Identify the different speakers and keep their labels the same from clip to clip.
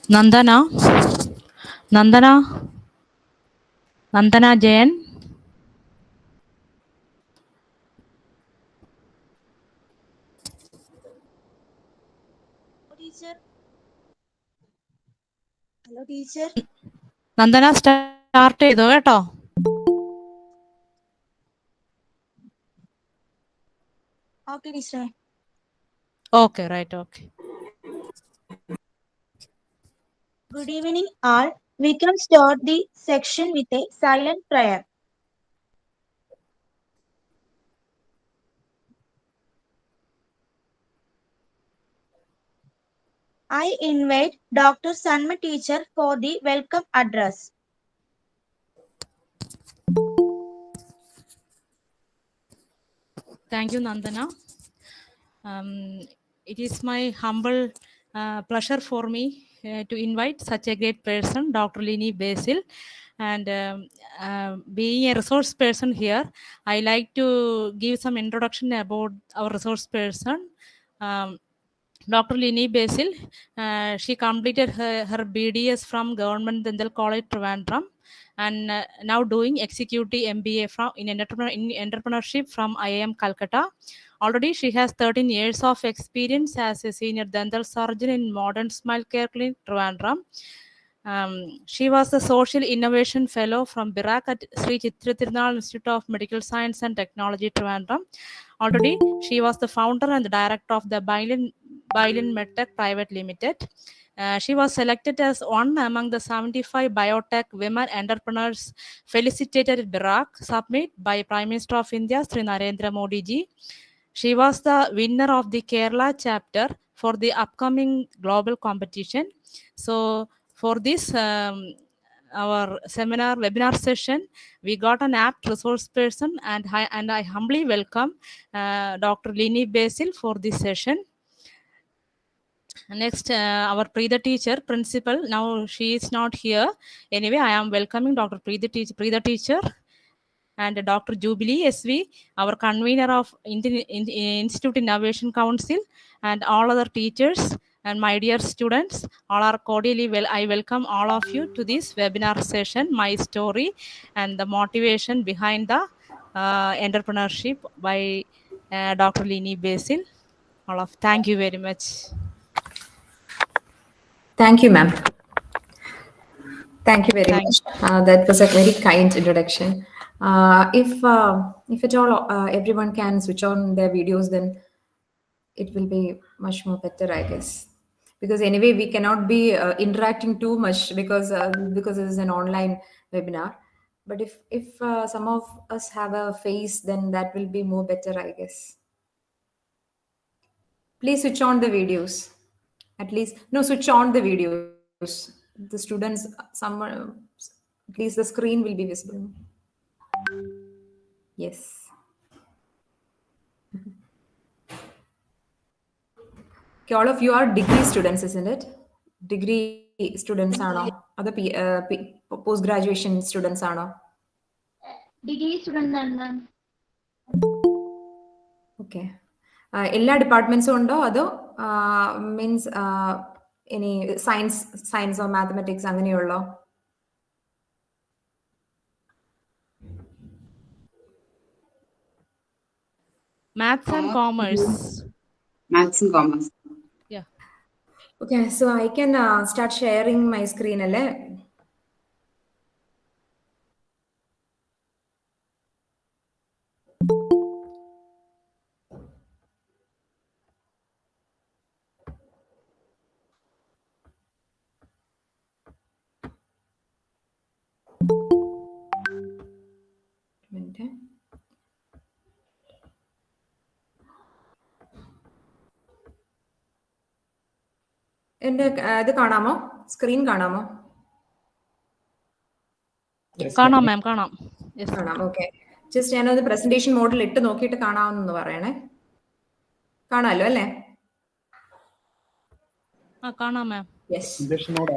Speaker 1: Nandana Jain.
Speaker 2: Teacher. Hello, teacher.
Speaker 1: Nandana start ചെയ്തോ കേട്ടോ.
Speaker 2: Okay, teacher.
Speaker 1: Okay, right, okay.
Speaker 2: Good evening, all. We can start the section with a silent prayer. I invite Dr. Sanma teacher for the welcome address.
Speaker 1: Thank you, Nandana. It is my humble pleasure for me to invite such a great person, Dr. Lini Basil. And being a resource person here, I like to give some introduction about our resource person. Dr. Lini Basil, she completed her BDS from Government Dental College Trivandrum, and now doing executive MBA in entrepreneurship from IIM Calcutta. Already she has 13 years of experience as a senior dental surgeon in Modern Smile Care Clinic Trivandrum. She was the Social Innovation Fellow from Birak at Sri Chitra Tirunal Institute of Medical Science and Technology Trivandrum. Already she was the founder and the director of the Basil Medtech Private Limited. She was selected as one among the 75 biotech women entrepreneurs felicitated at Birak Summit by Prime Minister of India, Sri Narendra Modi ji. She was the winner of the Kerala chapter for the upcoming global competition. So for this our webinar session, we got an apt resource person, and I humbly welcome Dr. Lini Basil for this session. Next, our Preetha teacher, principal. Now she is not here. Anyway, I am welcoming Dr. Preetha teacher, and Dr. Jubilee SV, our convener of Institute Innovation Council, and all other teachers and my dear students. All are cordially I welcome all of you to this webinar session, My Story and the Motivation Behind the Entrepreneurship by Dr. Lini Basil. Thank you very much.
Speaker 3: Thank you, ma'am. Thank you very much. That was a very kind introduction. If at all everyone can switch on their videos, then it will be much more better, I guess. Because anyway, we cannot be interacting too much because it is an online webinar. But if some of us have a face, then that will be more better, I guess. Please switch on the videos. Switch on the videos. The students, at least the screen will be visible. Yes. Okay, all of you are degree students, isn't it? Degree students ആണോ അതോ post graduation students ആണോ?
Speaker 2: Degree student ആണ്.
Speaker 3: Okay. എല്ലാ ഡിപ്പാർട്ട്മെന്റ്സും ഉണ്ടോ അതോ means ഇനി സയൻസോ mathematics അങ്ങനെയുള്ളോ?
Speaker 1: Maths and commerce.
Speaker 4: Maths and commerce.
Speaker 1: Yeah.
Speaker 3: Okay, so I can start sharing my screen, alle? എന്റെ ഇത് കാണാമോ? സ്ക്രീൻ കാണാമോ?
Speaker 1: കാണാം മാം, കാണാം.
Speaker 3: ഓക്കെ. ജസ്റ്റ് ഞാനത് പ്രസന്റേഷൻ മോഡിൽ ഇട്ട് നോക്കിയിട്ട് കാണാമെന്ന് പറയണേ. കാണാമല്ലോ അല്ലേ?
Speaker 1: കാണാം മാം. പ്രസന്റേഷൻ മോഡ്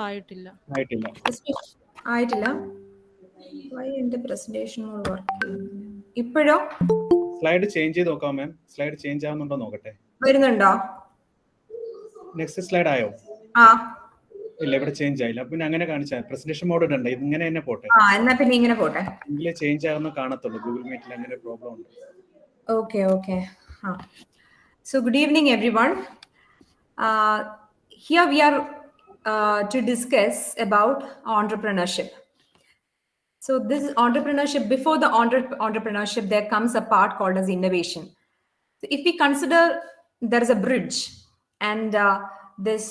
Speaker 1: ആയിട്ടില്ല.
Speaker 3: എന്റെ പ്രസന്റേഷൻ മോഡ് വർക്ക് ചെയ്യുന്നില്ല. ഇപ്പോഴോ?
Speaker 5: സ്ലൈഡ് ചേഞ്ച് ചെയ്ത് നോക്കാം മാം. സ്ലൈഡ് ചേഞ്ച് ആവുന്നുണ്ടോ നോക്കട്ടെ.
Speaker 3: വരുന്നുണ്ടോ?
Speaker 5: നെക്സ്റ്റ് സ്ലൈഡ് ആയോ? ഇല്ല, ഇവിടെ ചേഞ്ച് ആയില്ല. പിന്നെ അങ്ങനെ കാണിച്ചാൽ പ്രസന്റേഷൻ മോഡ് ഇടണ്ട, ഇങ്ങനെ തന്നെ പോട്ടെ.
Speaker 3: എന്നാ പിന്നെ ഇങ്ങനെ പോട്ടെ.
Speaker 5: എങ്കിലേ ചേഞ്ച് ആകുന്ന കാണത്തുള്ളൂ. ഗൂഗിൾ മീറ്റിൽ അങ്ങനെ പ്രോബ്ലം ഉണ്ട്.
Speaker 3: Okay. So good evening, everyone. Here we are to discuss about entrepreneurship. So this is entrepreneurship. Before the entrepreneurship, there comes a part called as innovation. So if we consider there is a bridge, and this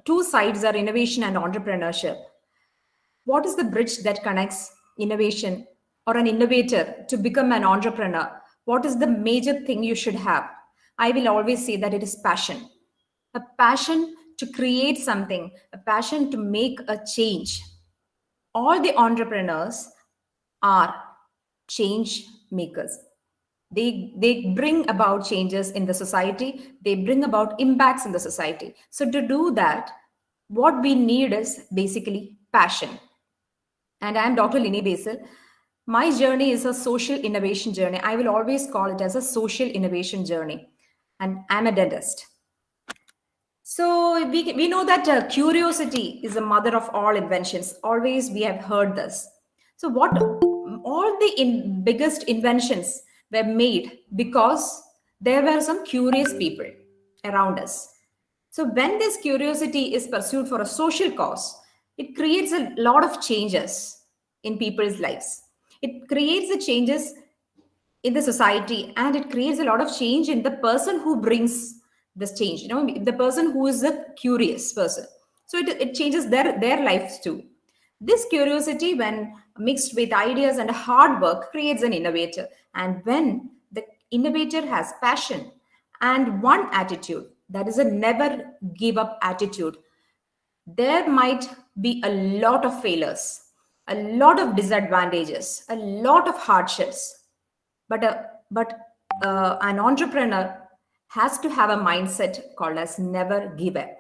Speaker 3: two sides are innovation and entrepreneurship. What is the bridge that connects innovation or an innovator to become an entrepreneur? What is the major thing you should have? I will always say that it is passion. A passion to create something, a passion to make a change. All the entrepreneurs are change makers. They bring about changes in the society. They bring about impacts in the society. So to do that, what we need is basically passion. And I am Dr. Lini Basil. My journey is a social innovation journey. I will always call it as a social innovation journey. And I'm a dentist. So we know that curiosity is the mother of all inventions. Always we have heard this. So all the biggest inventions were made because there were some curious people around us. So when this curiosity is pursued for a social cause, it creates a lot of changes in people's lives. It creates the changes in the society, and it creates a lot of change in the person who brings this change. The person who is a curious person. So it changes their lives too. This curiosity, when mixed with ideas and hard work, creates an innovator. And when the innovator has passion and one attitude, that is a never give up attitude, there might be a lot of failures, a lot of disadvantages, a lot of hardships. But an entrepreneur has to have a mindset called as never give up.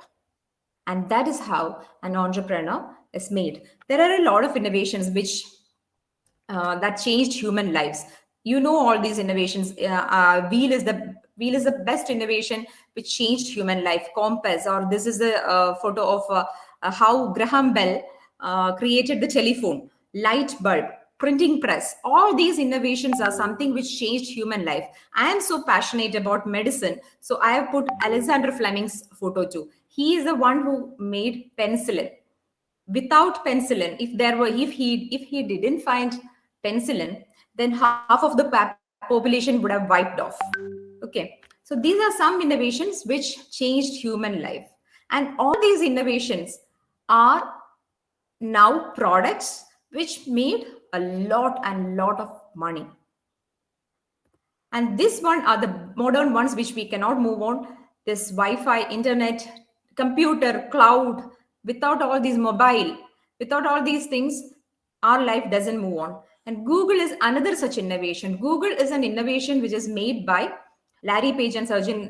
Speaker 3: And that is how an entrepreneur is made. There are a lot of innovations which that changed human lives. You know all these innovations. Wheel is the best innovation which changed human life. Compass, or this is the photo of how Graham Bell created the telephone, light bulb, printing press. All these innovations are something which changed human life. I am so passionate about medicine, so I have put Alexander Fleming's photo too. He is the one who made penicillin. Without penicillin, if he didn't find penicillin, then half of the population would have wiped off. Okay, so these are some innovations which changed human life, and all these innovations are now products which made a lot of money. And this one are the modern ones which we cannot move on. This Wi-Fi, internet, computer, cloud. Without all these mobile, without all these things, our life doesn't move on. And Google is another such innovation. Google is an innovation which is made by Larry Page and Surgeon.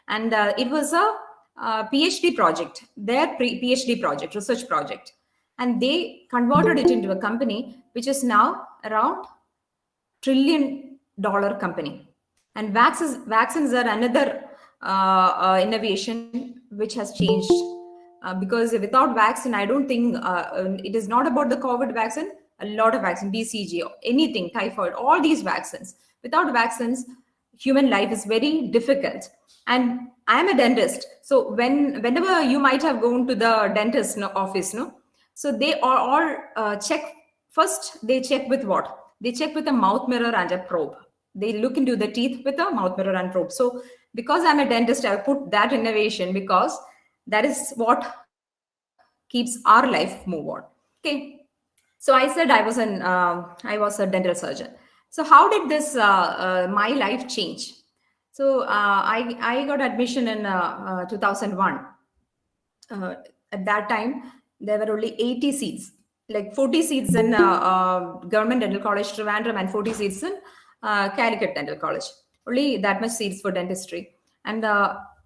Speaker 3: And it was a PhD project, their PhD project, research project. And they converted it into a company which is now around $1 trillion company. And vaccines are another innovation which has changed. Because without vaccine, I don't think it is not about the COVID vaccine. A lot of vaccine, BCG, anything, typhoid, all these vaccines. Without vaccines, human life is very difficult. And I am a dentist, so whenever you might have gone to the dentist office, so they all check first. They check with what? They check with a mouth mirror and a probe. They look into the teeth with a mouth mirror and probe. So because I'm a dentist, I put that innovation because that is what keeps our life move on. Okay. So I said I was a dental surgeon. So how did this my life change? So I got admission in 2001. At that time, there were only 80 seats, like 40 seats in Government Dental College Trivandrum and 40 seats in Calicut Dental College. Only that much seats for dentistry. And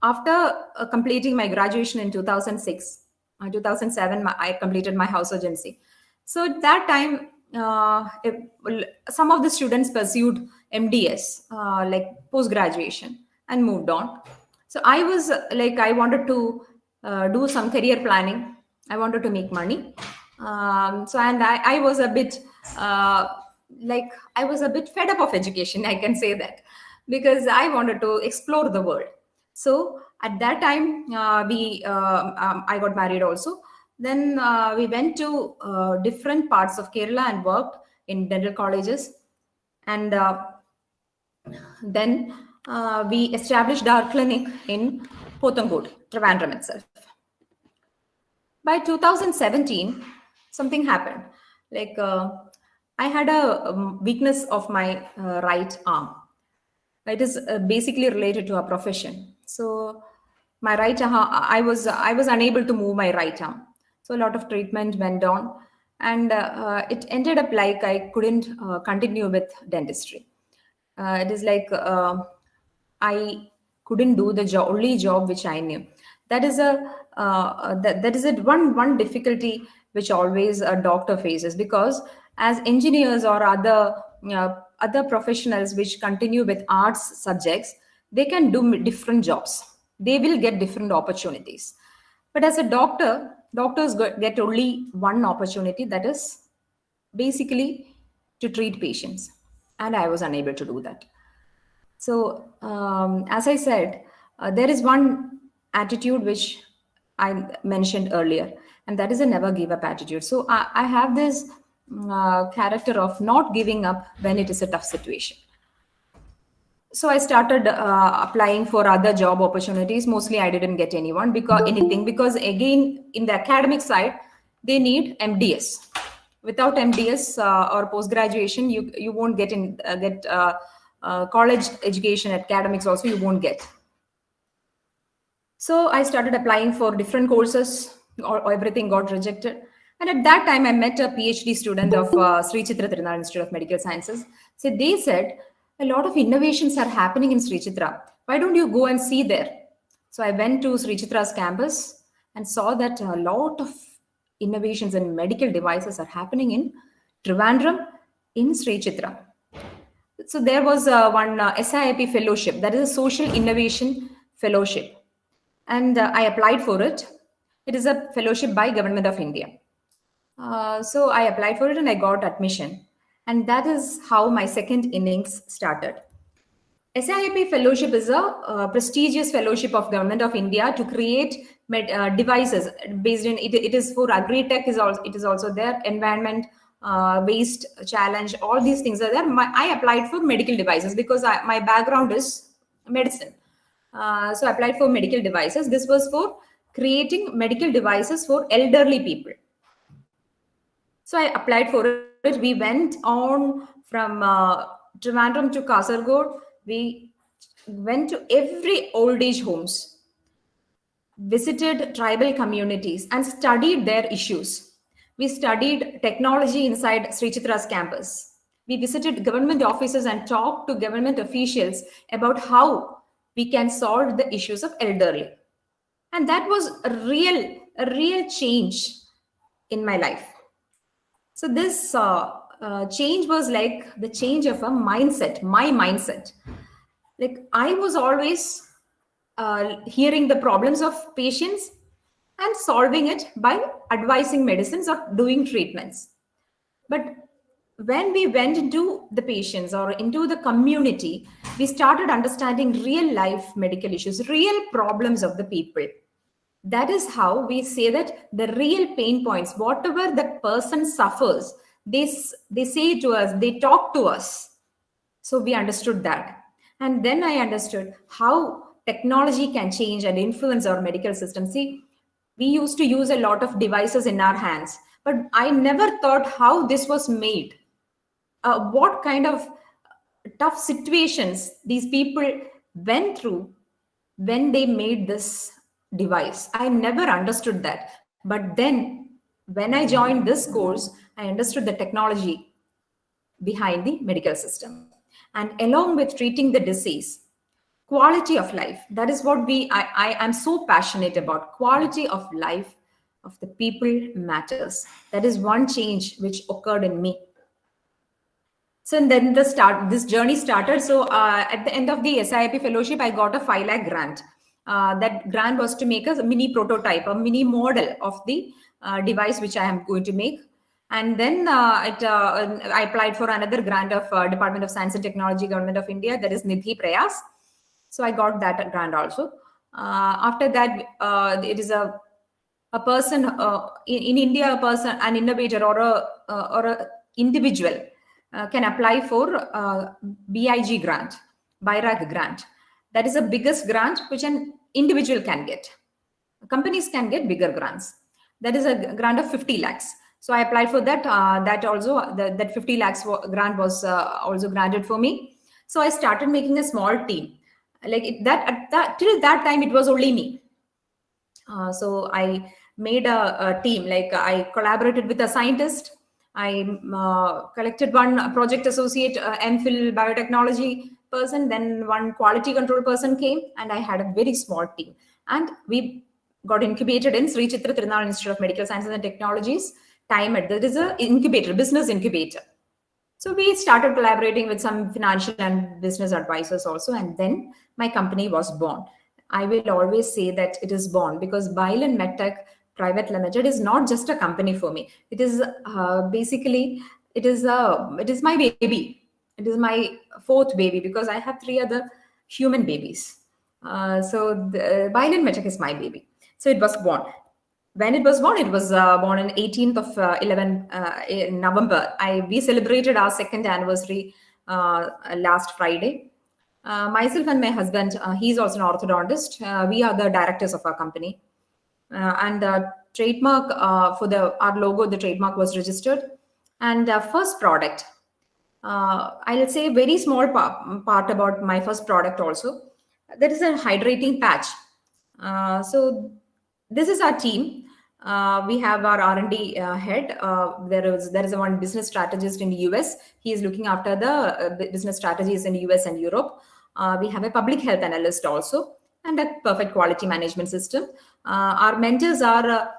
Speaker 3: after completing my graduation in 2007, I completed my house urgency. So at that time, some of the students pursued MDS, like post-graduation. and moved on. So I was like, I wanted to do some career planning. I wanted to make money. And I was a bit like, I was a bit fed up of education, I can say that, because I wanted to explore the world. So at that time, I got married also. Then we went to different parts of Kerala and worked in dental colleges. And then we established our clinic in Pothankood, Trivandrum itself. By 2017, something happened. Like I had a weakness of my right arm. It is basically related to our profession. So my right arm, I was unable to move my right arm. So a lot of treatment went on, and it ended up like I couldn't continue with dentistry. It is like I couldn't do the only job which I knew. That is one difficulty which always a doctor faces, because as engineers or other professionals which continue with arts subjects, they can do different jobs. They will get different opportunities. But as a doctor, doctors get only one opportunity, that is basically to treat patients. And I was unable to do that. So, as I said, there is one attitude which I mentioned earlier, and that is a never give up attitude. So, I have this character of not giving up when it is a tough situation. So I started applying for other job opportunities. Mostly I didn't get anything because again, in the academic side, they need MDS. Without MDS or post graduation, you won't get college education, academics also you won't get. So I started applying for different courses. Everything got rejected. And at that time, I met a PhD student of Sri Chitra Tirunal Institute of Medical Sciences. So they said, a lot of innovations are happening in Sri Chitra. Why don't you go and see there? So I went to Sri Chitra's campus and saw that a lot of innovations and medical devices are happening in Trivandrum, in Sri Chitra. So there was one SIIP fellowship, that is a social innovation fellowship. And I applied for it. It is a fellowship by Government of India. So I applied for it and I got admission. And that is how my second innings started. SIIP fellowship is a prestigious fellowship of Government of India to create devices based in, it is for agri-tech, it is also there, environment, waste challenge, all these things are there. I applied for medical devices because my background is medicine. So I applied for medical devices. This was for creating medical devices for elderly people. So I applied for it. We went on from Trivandrum to Kasaragod. We went to every old age homes, visited tribal communities and studied their issues. We studied technology inside Sri Chitra's campus. We visited government offices and talked to government officials about how we can solve the issues of elderly. And that was a real change in my life. So this change was like the change of a mindset, my mindset. Like I was always hearing the problems of patients and solving it by advising medicines or doing treatments. But when we went into the patients or into the community, we started understanding real life medical issues, real problems of the people. That is how we say that the real pain points, whatever the person suffers, they say to us, they talk to us. So we understood that. And then I understood how technology can change and influence our medical system. See, we used to use a lot of devices in our hands, but I never thought how this was made. What kind of tough situations these people went through when they made this device. I never understood that. But then when I joined this course, I understood the technology behind the medical system. And along with treating the disease, quality of life, that is what I am so passionate about. Quality of life of the people matters. That is one change which occurred in me. So then this journey started. So at the end of the SIP fellowship, I got a 5 lakh grant. That grant was to make a mini prototype, a mini model of the device which I am going to make. And then I applied for another grant of Department of Science and Technology, Government of India, that is Nidhi Prayas. So I got that grant also. After that, it is a person in India, a person, an innovator or a individual can apply for BIG grant, BIRAG grant. That is the biggest grant which an individual can get. Companies can get bigger grants. That is a grant of 50 lakhs. So I applied for that. That 50 lakhs grant was also granted for me. So I started making a small team. Till that time, it was only me. So I made a team. Like I collaborated with a scientist. I collected one project associate, MPhil biotechnology person, then one quality control person came, and I had a very small team. And we got incubated in Sri Chitra Tirunal Institute of Medical Sciences and Technologies. There is a incubator, business incubator. So we started collaborating with some financial and business advisors also, and then my company was born. I will always say that it is born because Basil MedTech Private Limited is not just a company for me. It is basically, it is my baby. It is my fourth baby because I have 3 other human babies. So Basil MedTech is my baby. So it was born. When it was born on 18th of November. We celebrated our 2nd anniversary last Friday. Myself and my husband, he's also an orthodontist. We are the directors of our company. And the trademark for our logo, the trademark was registered. And first product, I'll say a very small part about my first product also. That is a hydrating patch. So this is our team. We have our R&D head. There is one business strategist in the US. He is looking after the business strategies in the US and Europe. We have a public health analyst also, and a perfect quality management system. Our mentors are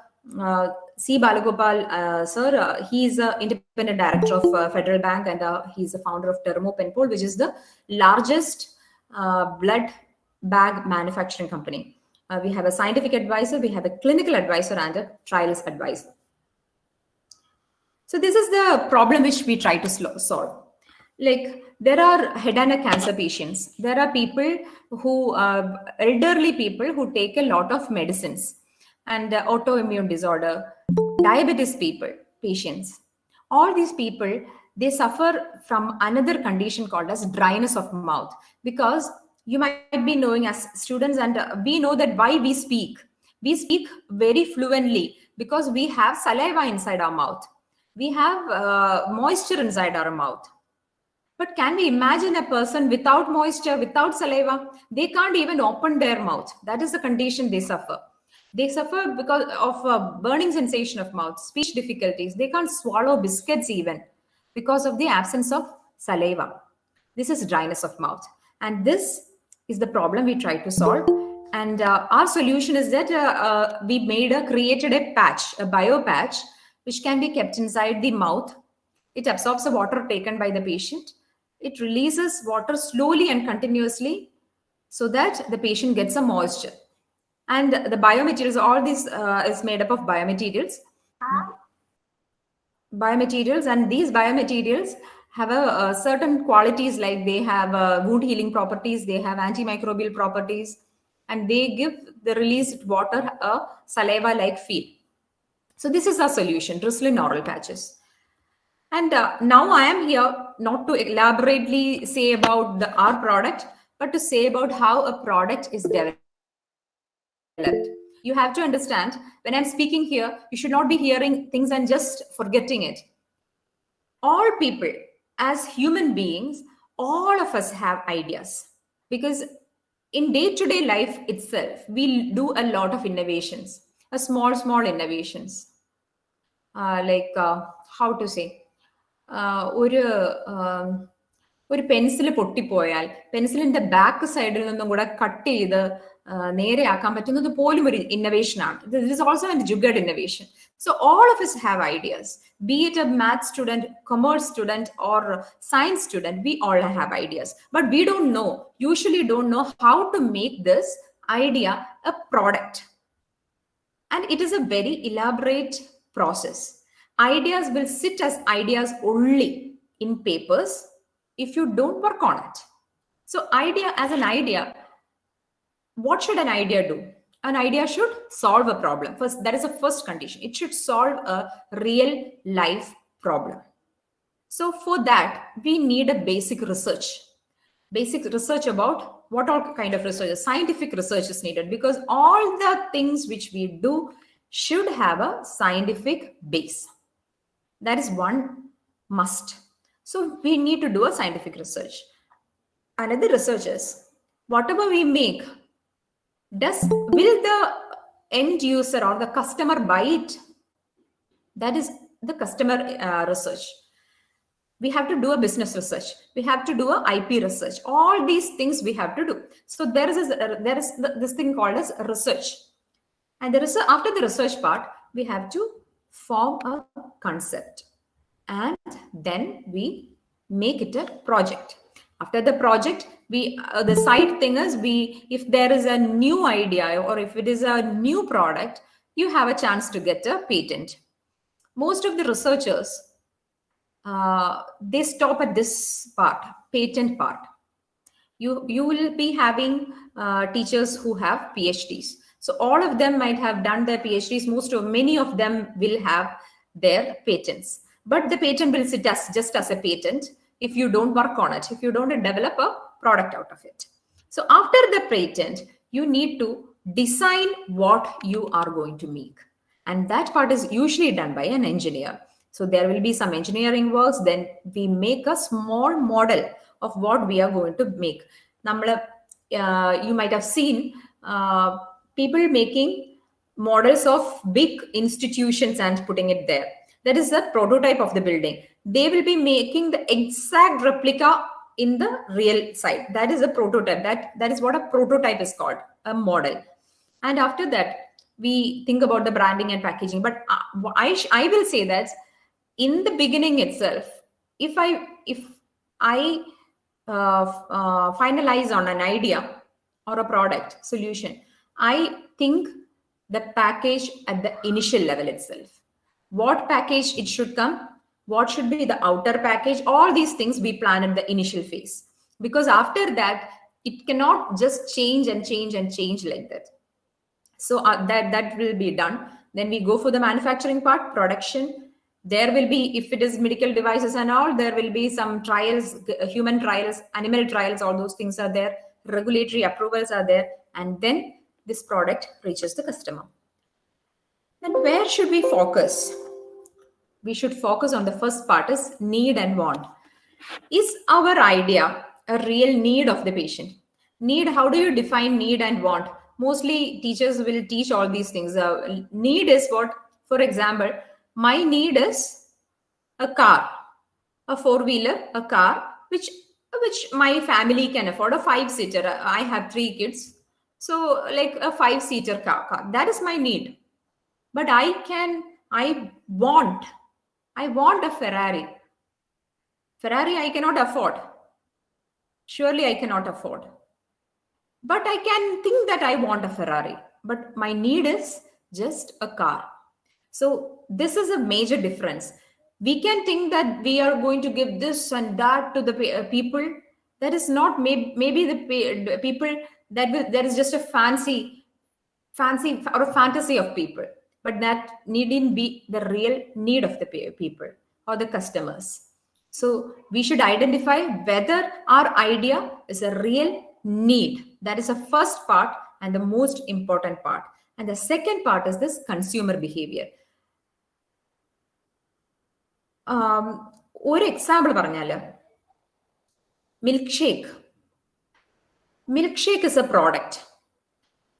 Speaker 3: C. Balagopal, sir. He is an independent director of Federal Bank, and he is the founder of Termo Penpol, which is the largest blood bag manufacturing company. We have a scientific advisor, we have a clinical advisor, and a trials advisor. So this is the problem which we try to solve. Like there are head and neck cancer patients. There are people who, elderly people who take a lot of medicines, and autoimmune disorder, diabetes patients. All these people, they suffer from another condition called as dryness of mouth, because you might be knowing as students, and we know that why we speak very fluently because we have saliva inside our mouth. We have moisture inside our mouth. But can we imagine a person without moisture, without saliva? They can't even open their mouth. That is the condition they suffer. They suffer because of burning sensation of mouth, speech difficulties. They can't swallow biscuits even because of the absence of saliva. This is dryness of mouth. And this is the problem we try to solve. And our solution is that we created a patch, a bio patch, which can be kept inside the mouth. It absorbs the water taken by the patient. It releases water slowly and continuously so that the patient gets some moisture. And the biomaterials, all this is made up of biomaterials. And these biomaterials have a certain qualities, like they have wound healing properties, they have antimicrobial properties, and they give the released water a saliva-like feel. So this is our solution, Drizzling oral patches. And now I am here not to elaborately say about our product, but to say about how a product is developed. You have to understand, when I'm speaking here, you should not be hearing things and just forgetting it. All people, as human beings, all of us have ideas, because in day-to-day life itself, we do a lot of innovations, small innovations. How to say, ഒരു pencil പൊട്ടിപ്പോയാൽ പെൻസിലിന്റെ back സൈഡിൽ നിന്നും കൂടെ cut ചെയ്ത് നേരെയാക്കാൻ പറ്റുന്നത് പോലും ഒരു innovation ആണ്. This is also a jugaad innovation. So all of us have ideas, be it a math student, commerce student, or science student. We all have ideas, but we usually don't know how to make this idea a product. And it is a very elaborate process. Ideas will sit as ideas only in papers if you don't work on it. So idea as an idea, what should an idea do? An idea should solve a problem. First, that is the first condition. It should solve a real life problem. So for that, we need a basic research. Basic research about what all kind of research, scientific research is needed, because all the things which we do should have a scientific base. That is one must. So we need to do a scientific research. Another research is, whatever we make, will the end user or the customer buy it? That is the customer research. We have to do a business research. We have to do a IP research. All these things we have to do. So there is this thing called as research. And after the research part, we have to form a concept. And then we make it a project. After the project, the side thing is, if there is a new idea or if it is a new product, you have a chance to get a patent. Most of the researchers, they stop at this part, patent part. You will be having teachers who have PhDs. So all of them might have done their PhDs. Many of them will have their patents. But the patent will sit just as a patent if you don't work on it, if you don't develop a product out of it. So after the patent, you need to design what you are going to make. And that part is usually done by an engineer. So there will be some engineering works. Then we make a small model of what we are going to make. You might have seen people making models of big institutions and putting it there. That is the prototype of the building. They will be making the exact replica in the real site. That is a prototype. That is what a prototype is called, a model. And after that, we think about the branding and packaging. But I will say that in the beginning itself, if I finalize on an idea or a product solution, I think the package at the initial level itself. What package it should come, what should be the outer package, all these things we plan in the initial phase. Because after that, it cannot just change and change and change like that. So that will be done. Then we go for the manufacturing part, production. There will be, if it is medical devices and all, there will be some trials, human trials, animal trials, all those things are there. Regulatory approvals are there. And then this product reaches the customer. Then where should we focus? We should focus on the first part is need and want. Is our idea a real need of the patient? Need, how do you define need and want? Mostly teachers will teach all these things. Need is what, for example, my need is a car, a four-wheeler, a car, which my family can afford, a 5-seater. I have 3 kids. So like a 5-seater car. That is my need. But I want a Ferrari. Ferrari I cannot afford. Surely I cannot afford. But I can think that I want a Ferrari. But my need is just a car. So this is a major difference. We can think that we are going to give this and that to the people. That is not maybe the people that is just a fancy or a fantasy of people. But that needn't be the real need of the people or the customers. So we should identify whether our idea is a real need. That is the first part and the most important part. And the second part is this consumer behavior. ഒരു example പറഞ്ഞാല് milkshake is a product.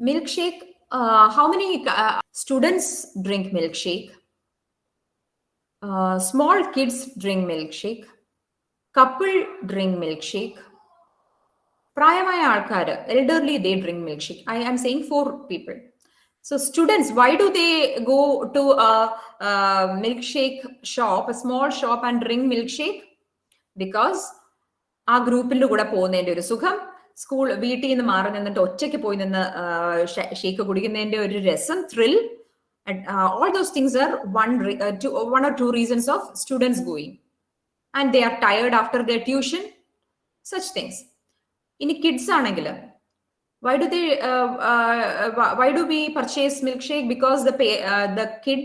Speaker 3: Milkshake, how many students drink milkshake? Small kids drink milkshake. Couple drink milkshake. പ്രായമായ ആൾക്കാർ, elderly, they drink milkshake. I am saying for people. So students, why do they go to a milkshake shop, a small shop, and drink milkshake? Because ആ ഗ്രൂപ്പിന്റെ കൂടെ പോകുന്നതിന്റെ ഒരു സുഖം, school വീട്ടിൽ നിന്ന് മാറി നിന്നിട്ട് ഒറ്റയ്ക്ക് പോയി നിന്ന് ഷേക്ക് കുടിക്കുന്നതിന്റെ ഒരു രസം, thrill, all those things are one or two reasons of students going. And they are tired after their tuition, such things. In kids ആണെങ്കിൽ, why do we purchase milkshake? Because the kid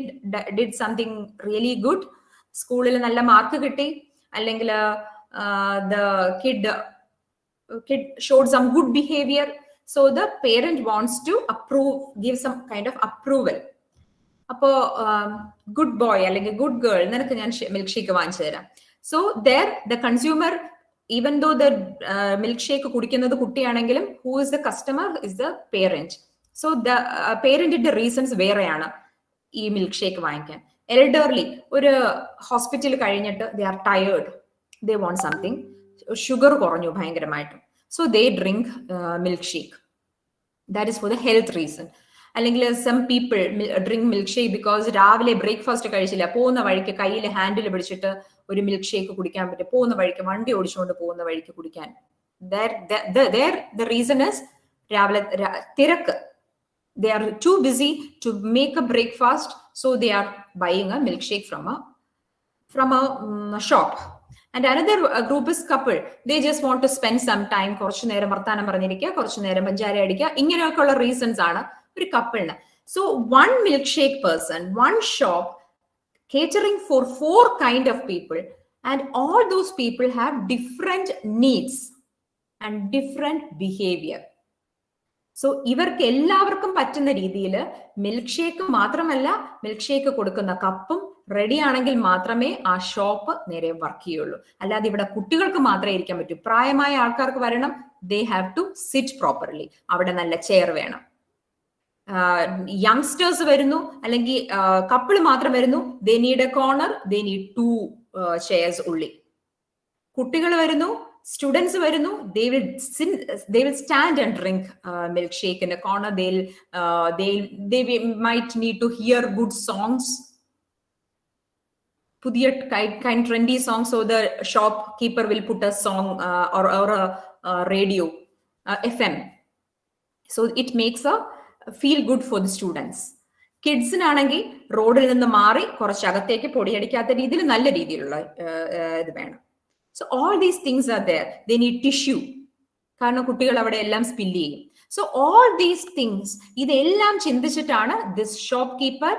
Speaker 3: did something really good. സ്കൂളിൽ നല്ല mark കിട്ടി, അല്ലെങ്കിൽ the kid showed some good behavior, so the parent wants to approve, give some kind of approval. Appo good boy അല്ലെങ്കിൽ good girl, നിനക്ക് ഞാൻ milkshake വാങ്ങിച്ചു തരാം. So there the consumer, even though the milkshake കുടിക്കുന്നത് കുട്ടിയാണെങ്കിലും, who is the customer is the parent. So the parentന്റെ reasons വേറെയാണ് ഈ milkshake വാങ്ങിക്കാൻ. Elderly, ഒരു ഹോസ്പിറ്റൽ കഴിഞ്ഞിട്ട് they are tired, they want something, sugar കുറഞ്ഞു ഭയങ്കരമായിട്ട്, so they drink milkshake. That is for the health reason. അല്ലെങ്കിൽ some people drink milkshake because രാവിലെ breakfast കഴിച്ചില്ല, പോകുന്ന വഴിക്ക് കയ്യിൽ ഹാൻഡിൽ പിടിച്ചിട്ട് ഒരു മിൽക്ക് ഷേക്ക് കുടിക്കാൻ പറ്റും, പോകുന്ന വഴിക്ക് വണ്ടി ഓടിച്ചുകൊണ്ട് പോകുന്ന വഴിക്ക് കുടിക്കാൻ. The reason is രാവിലെ തിരക്ക്, they are too busy to make a breakfast, so they are buying a milkshake from a shop. And another group is couple. They just want to spend some time, കുറച്ചു നേരം വർത്താനം പറഞ്ഞിരിക്കുക, കുറച്ചു നേരം പഞ്ചാര അടിക്കുക, ഇങ്ങനെയൊക്കെയുള്ള റീസൺസ് ആണ് ഒരു കപ്പിളിന്. So one milkshake person, one shop catering for 4 kind of people, and all those people have different needs and different behavior. So ഇവർക്ക് എല്ലാവർക്കും പറ്റുന്ന രീതിയിൽ മിൽക്ക് ഷേക്ക് മാത്രമല്ല, മിൽക്ക് ഷേക്ക് കൊടുക്കുന്ന കപ്പും റെഡി ആണെങ്കിൽ മാത്രമേ ആ ഷോപ്പ് നേരെ വർക്ക് ചെയ്യുള്ളൂ. അല്ലാതെ ഇവിടെ കുട്ടികൾക്ക് മാത്രമേ ഇരിക്കാൻ പറ്റൂ. പ്രായമായ ആൾക്കാർക്ക് വരണം, they have to sit properly, അവിടെ നല്ല ചെയർ വേണം. യങ്സ്റ്റേഴ്സ് വരുന്നു, അല്ലെങ്കിൽ കപ്പിൾ മാത്രം വരുന്നു, they need A corner, they need 2 chairs ഉള്ളി. കുട്ടികൾ വരുന്നു, students വരുന്നു, they will stand and drink milkshake in a corner. They might need to hear good songs, പുതിയ kind trendy songs, so the shopkeeper will put a song or a radio, FM, so it makes a feel good for the students. കിഡ്സിനാണെങ്കിൽ റോഡിൽ നിന്ന് മാറി കുറച്ച് അകത്തേക്ക് പൊടിയടിക്കാത്ത രീതിയിൽ നല്ല രീതിയിലുള്ള ഇത് വേണം. So all these things are there. They need tissue. കാരണം കുട്ടികൾ അവിടെ എല്ലാം സ്പില്ല് ചെയ്യും. So all these things, ഇതെല്ലാം ചിന്തിച്ചിട്ടാണ് this shopkeeper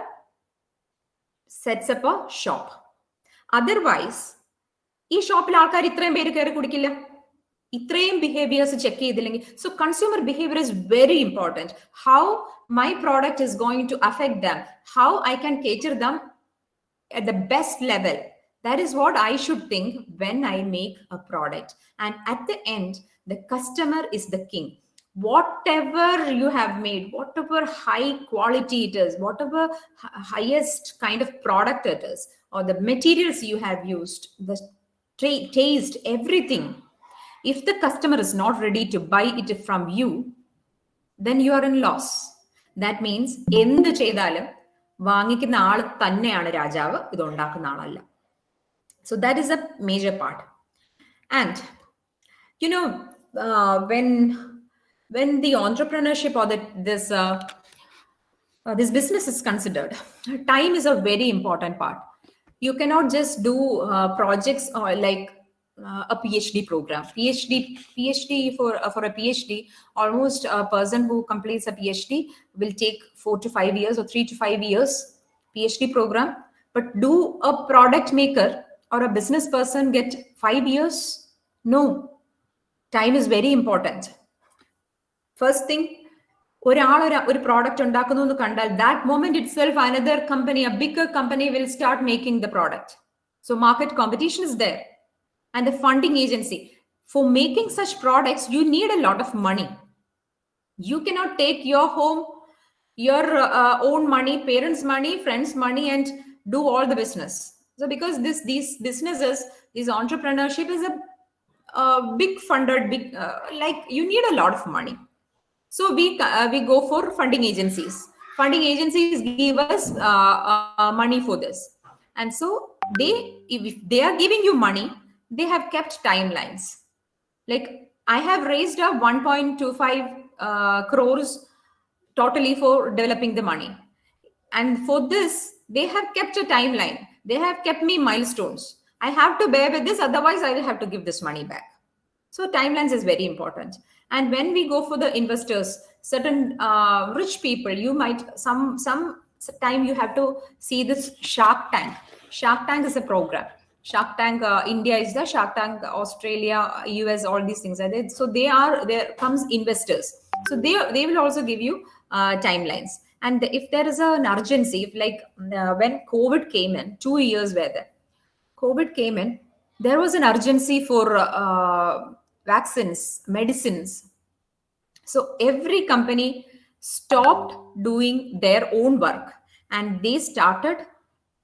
Speaker 3: sets up a shop. Otherwise, ഈ ഷോപ്പിൽ ആൾക്കാർ ഇത്രയും പേര് കയറി കുടിക്കില്ല, ഇത്രയും ബിഹേവിയേഴ്സ് ചെക്ക് ചെയ്തില്ലെങ്കിൽ. So consumer behavior is very important. How my product is going to affect them, how I can cater them at the best level. That is what I should think when I make a product. And at the end, the customer is the king. Whatever you have made, whatever high quality it is, whatever highest kind of product it is, or the materials you have used, the taste, everything, if the customer is not ready to buy it from you, then you are in loss. That means എന്ത് ചെയ്താലും വാങ്ങിക്കുന്ന ആൾ തന്നെയാണ് രാജാവ്, ഇത് ഉണ്ടാക്കുന്ന ആളല്ല. So that is a major part. And you know, when the entrepreneurship or this business is considered, time is a very important part. You cannot just do projects or like a PhD program. PhD for a PhD, almost a person who completes a PhD will take 4 to 5 years or 3 to 5 years PhD program. But do a product maker or a business person get 5 years? No. Time is very important. First thing, ഒരു product ഉണ്ടാക്കുന്നു എന്ന് കണ്ടാൽ, that moment itself another company, a bigger company will start making the product. So market competition is there. And the funding agency. For making such products, you need a lot of money. You cannot take your home, your own money, parents' money, friends' money, and do all the business. So because these businesses, this entrepreneurship is big funded, like you need a lot of money. So we go for funding agencies. Funding agencies give us money for this. And so if they are giving you money, they have kept timelines. Like I have raised a 1.25 crores totally for developing the money. And for this, they have kept a timeline. They have kept me milestones. I have to bear with this, otherwise I will have to give this money back. So timelines is very important. And when we go for the investors, certain rich people, you might, some time you have to see this Shark Tank. Shark Tank is a program. Shark Tank, India is the Shark Tank, Australia, US, all these things are there. So there comes investors. So they will also give you timelines. And if there is an urgency, if like when COVID came in, 2 years were there. COVID came in, there was an urgency for vaccines, medicines. So every company stopped doing their own work and they started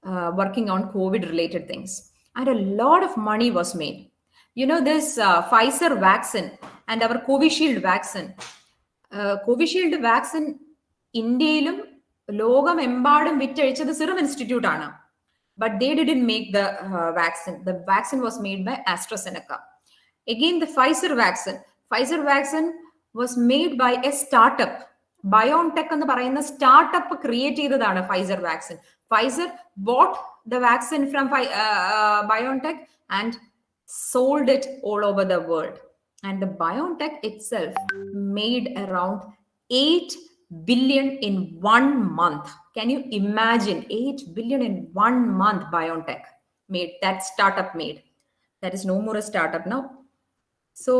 Speaker 3: working on COVID related things. And a lot of money was made. You know, this Pfizer vaccine and our Covishield vaccine. Covishield vaccine ഇന്ത്യയിലും ലോകമെമ്പാടും വിറ്റഴിച്ചത് serum institute ആണ്. But they didn't make the vaccine. The vaccine was made by AstraZeneca. Again, the Pfizer vaccine was made by a startup. BioNTech എന്ന് പറയുന്ന startup create ചെയ്തതാണ് Pfizer vaccine. Pfizer bought the vaccine from BioNTech and sold it all over the world. And the BioNTech itself made around 8 billion in 1 month. Can you imagine 8 billion in 1 month BioNTech made, that startup made. That is no more a startup now. So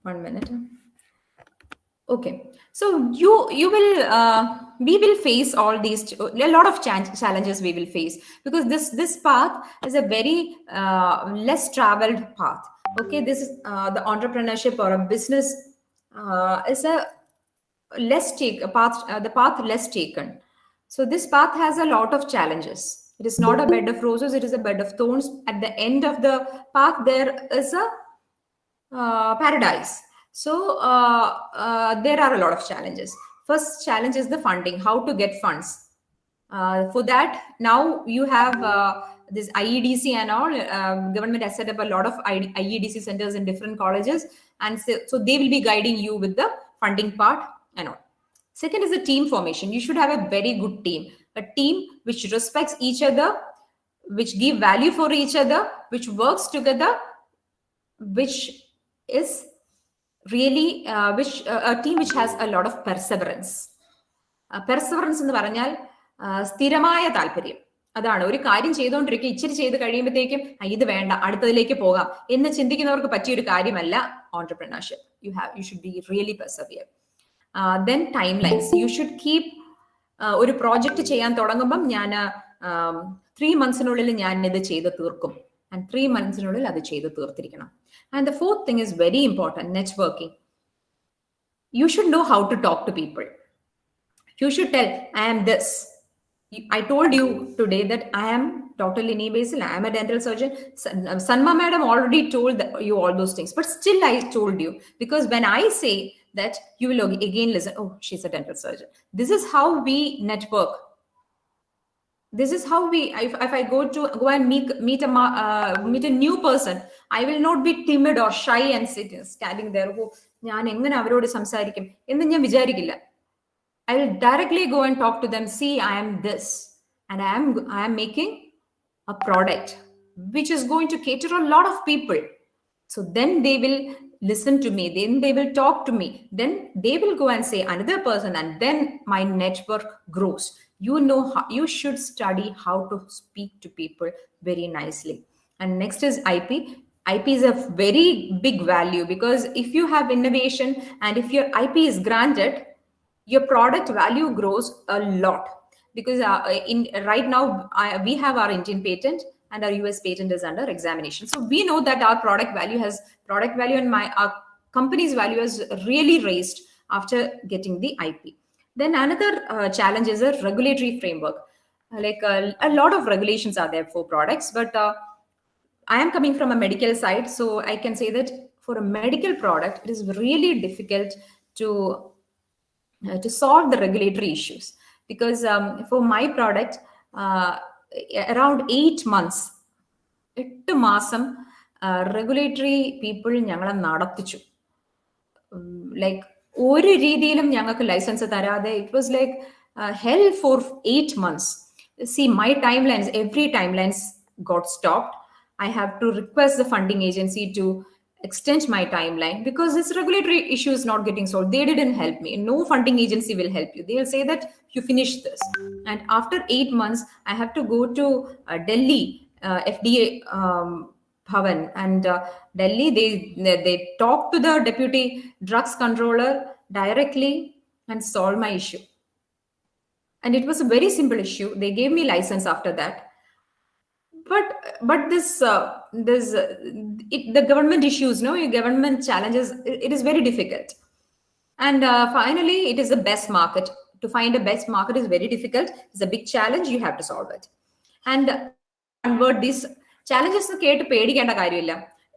Speaker 3: 1 minute. Okay, so you will we will face all these, a lot of challenges we will face, because this path is a very less traveled path. Okay, this is the entrepreneurship or a business is a path less taken. So this path has a lot of challenges. It is not a bed of roses, it is a bed of thorns. At the end of the path there is a paradise. So there are a lot of challenges. First challenge is the funding, how to get funds. For that, now you have this IEDC and all. Government has set up a lot of IEDC centers in different colleges, and so they will be guiding you with the funding part and all. Second is the team formation. You should have a very good team, a team which respects each other, which give value for each other, which works together, which is really a team which has a lot of perseverance. Perseverance എന്ന് പറഞ്ഞാൽ സ്ഥിരമായ താല്പര്യം. അതാണ് ഒരു കാര്യം ചെയ്തുകൊണ്ടിരിക്കുക, ഇച്ചിരി ചെയ്ത് കഴിയുമ്പോഴത്തേക്കും ഇത് വേണ്ട അടുത്തതിലേക്ക് പോകാം എന്ന് ചിന്തിക്കുന്നവർക്ക് പറ്റിയൊരു കാര്യമല്ല entrepreneurship. You should be really persevere. Then timelines. You should keep ഒരു പ്രോജക്റ്റ് ചെയ്യാൻ തുടങ്ങുമ്പം ഞാൻ 3 monthsനുള്ളിൽ ഞാൻ ഇത് ചെയ്ത് തീർക്കും, and 3 monthsനുള്ളിൽ അത് ചെയ്ത് തീർത്തിരിക്കണം. And the fourth thing is very important, networking. You should know how to talk to people. You should tell, I am this. I told you today that I am Dr. Lini Basil. I am a dental surgeon. Sanma madam already told you all those things, but still I told you, because when I say that, you will again listen, oh, she's a dental surgeon. This is how we network. This is how we, if I go and meet a new person, I will not be timid or shy and standing there. Oh, ഞാൻ എങ്ങനെ അവരോട് സംസാരിക്കും എന്ന് ഞാൻ വിചാരിക്കില്ല. I will directly go and talk to them. See, I am this, and I am making a product which is going to cater a lot of people. So then they will listen to me. Then they will talk to me. Then they will go and say another person, and then my network grows. You know how you should study how to speak to people very nicely. And next is IP. IP is a very big value, because if you have innovation and if your IP is granted, your product value grows a lot. Because right now we have our Indian patent and our US patent is under examination. So we know that our product value and our company's value has really raised after getting the IP. Then another challenge is a regulatory framework. like a lot of regulations are there for products, but I am coming from a medical side, so I can say that for a medical product, it is really difficult to solve the regulatory issues, because for my product, around 8 months, 8 മാസം regulatory people ഞങ്ങളെ നടത്തിച്ചു. Like ഒരു രീതിയിലും ഞങ്ങൾക്ക് licence തരാതെ, it was like hell for 8 months. See, my timelines, every timelines got stopped. I have to request the funding agency to extend my timeline because this regulatory issue is not getting solved. They didn't help me. No funding agency will help you. They will say that you finish this. And after 8 months, I have to go to Delhi FDA Bhavan, and Delhi, they talk to the deputy drugs controller directly and solve my issue. And it was a very simple issue. They gave me license after that. But the government issues, no, government challenges, it is very difficult. And finally, it is the best market. To find a best market is very difficult. It's a big challenge. You have to solve it. And convert these challenges to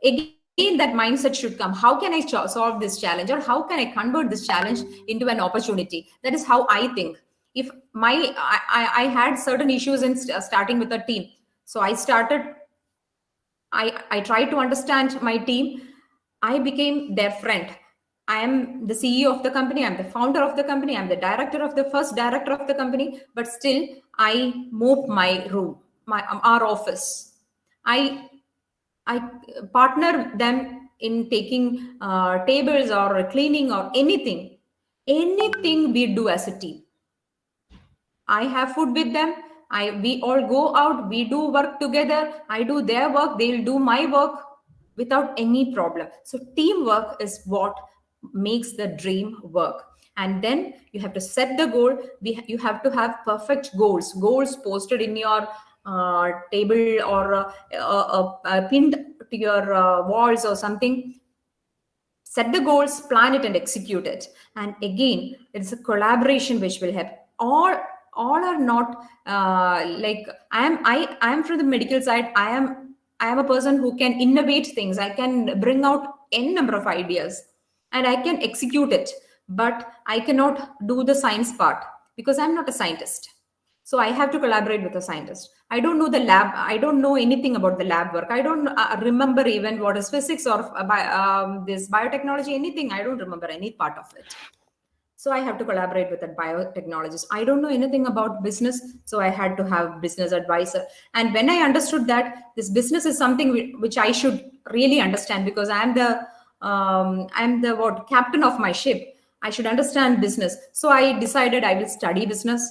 Speaker 3: again, that mindset should come. How can I solve this challenge, or how can I convert this challenge into an opportunity? That is how I think. If I had certain issues in starting with a team, so I tried to understand my team. I became their friend. I am the CEO of the company. I'm the founder of the company. I'm the director of the first director of the company. But still, I mop my room, our office. I partner them in taking tables or cleaning or anything we do as a team. I have food with them. We all go out. We do work together. I do their work. They'll do my work without any problem. So teamwork is what makes the dream work. And then you have to set the goal. You have to have perfect goals posted in your table or pinned to your walls or something. Set the goals, plan it, and execute it. And again, it's a collaboration which will help. All are not like I am from the medical side. I am a person who can innovate things. I can bring out n number of ideas and I can execute it, but I cannot do the science part because I'm not a scientist. So I have to collaborate with a scientist. I don't know the lab. I don't know anything about the lab work. I don't remember even what is physics or this biotechnology, anything. I don't remember any part of it. So I have to collaborate with a biotechnologist. I don't know anything about business, so I had to have business advisor. And when I understood that this business is something which I should really understand, because I'm the captain of my ship. I should understand business. So I decided I will study business.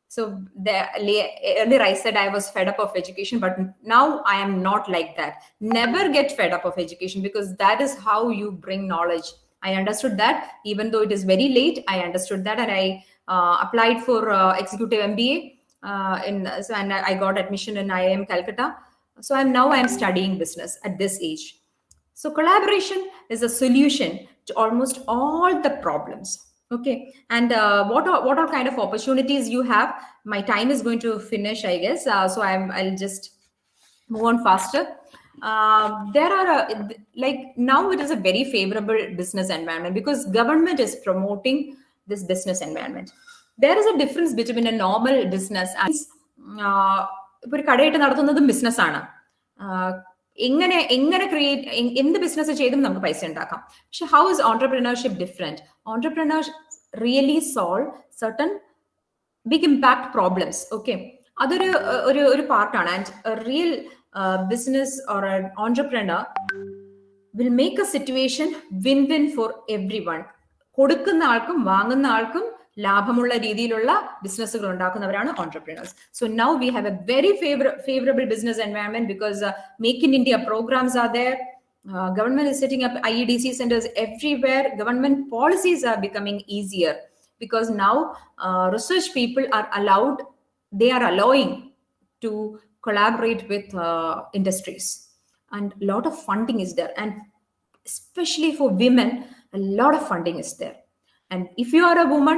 Speaker 3: So earlier I said I was fed up of education, but now I am not like that. Never get fed up of education, because that is how you bring knowledge. I understood that, even though it is very late, I understood that, and I applied for executive MBA and I got admission in IIM Calcutta. So I am studying business at this age. So collaboration is a solution to almost all the problems. Okay, and what are kind of opportunities you have? My time is going to finish, I guess. So I'll just move on faster. There are like now it is a very favorable business environment because government is promoting this business environment. There is a difference between a normal business and ഒരു കടയിട്ട് നടത്തുന്നതും business ആണ്. എങ്ങനെ create എന്ത് business ചെയ്തും നമുക്ക് പൈസ ഉണ്ടാക്കാം. പക്ഷെ how is entrepreneurship different? Entrepreneurs really solve certain big impact problems. Okay, അതൊരു ഒരു പാർട്ടാണ്. And real business or an entrepreneur will make a situation win-win for everyone. കൊടുക്കുന്ന ആൾക്കും വാങ്ങുന്ന ആൾക്കും ലാഭമുള്ള രീതിയിലുള്ള ബിസിനസ്സുകൾ ഉണ്ടാക്കുന്നവരാണ് entrepreneurs. So now we have a very favorable business environment because Make in India programs are there. Government is setting up IEDC centers everywhere. Government policies are becoming easier because now research people are allowing to collaborate with industries, and a lot of funding is there, and especially for women a lot of funding is there. And if you are a woman,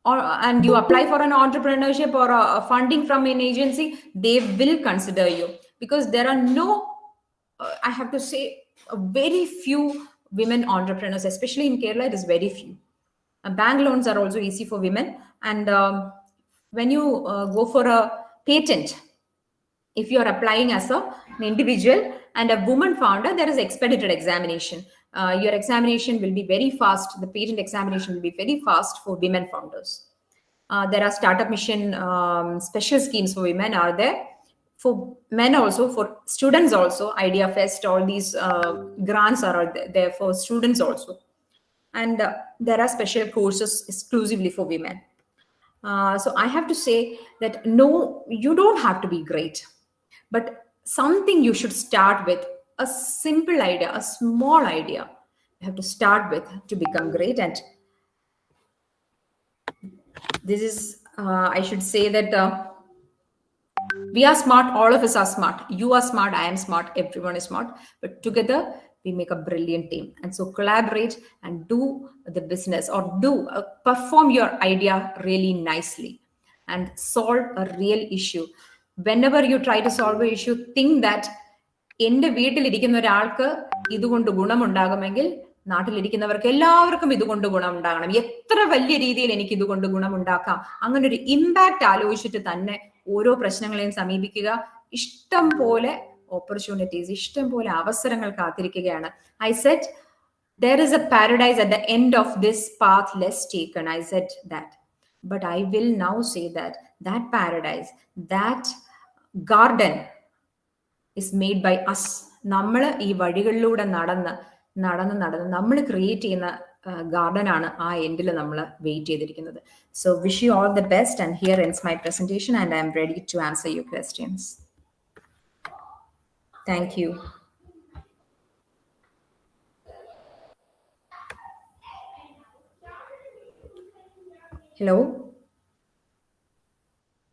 Speaker 3: and you apply for an entrepreneurship or a funding from an agency, they will consider you, because there are no, I have to say, very few women entrepreneurs, especially in Kerala. It is very few. Bank loans are also easy for women, and when you go for a patent, if you are applying as an individual and a woman founder, there is expedited examination. Your examination will be very fast. The patent examination will be very fast for women founders. There are startup mission special schemes for women are there. For men also, for students also, Idea Fest, all these grants are there for students also. And there are special courses exclusively for women. So I have to say that no, you don't have to be great, but something you should start with, a simple idea, a small idea you have to start with to become great. And this is, I should say that we are smart, all of us are smart. You are smart, I am smart, everyone is smart, but together we make a brilliant team. And so collaborate and do the business, or do perform your idea really nicely and solve a real issue. Whenever you try to solve an issue, think that എൻ്റെ വീട്ടിലിരിക്കുന്ന ഒരാൾക്ക് ഇതുകൊണ്ട് ഗുണമുണ്ടാകുമെങ്കിൽ നാട്ടിലിരിക്കുന്നവർക്ക് എല്ലാവർക്കും ഇതുകൊണ്ട് ഗുണമുണ്ടാകണം. എത്ര വലിയ രീതിയിൽ എനിക്ക് ഇതുകൊണ്ട് ഗുണമുണ്ടാക്കാം, അങ്ങനെ ഒരു ഇമ്പാക്ട് ആലോചിച്ചിട്ട് തന്നെ ഓരോ പ്രശ്നങ്ങളെയും സമീപിക്കുക. ഇഷ്ടം പോലെ ഓപ്പർച്യൂണിറ്റീസ്, ഇഷ്ടം പോലെ അവസരങ്ങൾ കാത്തിരിക്കുകയാണ്. I said there is a paradise at the end of this path less taken. I said that, but I will now say that that paradise, that garden is made by us. നമ്മൾ ഈ വഴികളിലൂടെ നടന്ന് നമ്മൾ create ചെയ്യുന്ന garden ആണ് ആ എൻഡിൽ നമ്മൾ വെയിറ്റ് ചെയ്തിരിക്കുന്നത്. So wish you all the best, and here ends my presentation, and I am ready to answer your questions. Thank you. Hello.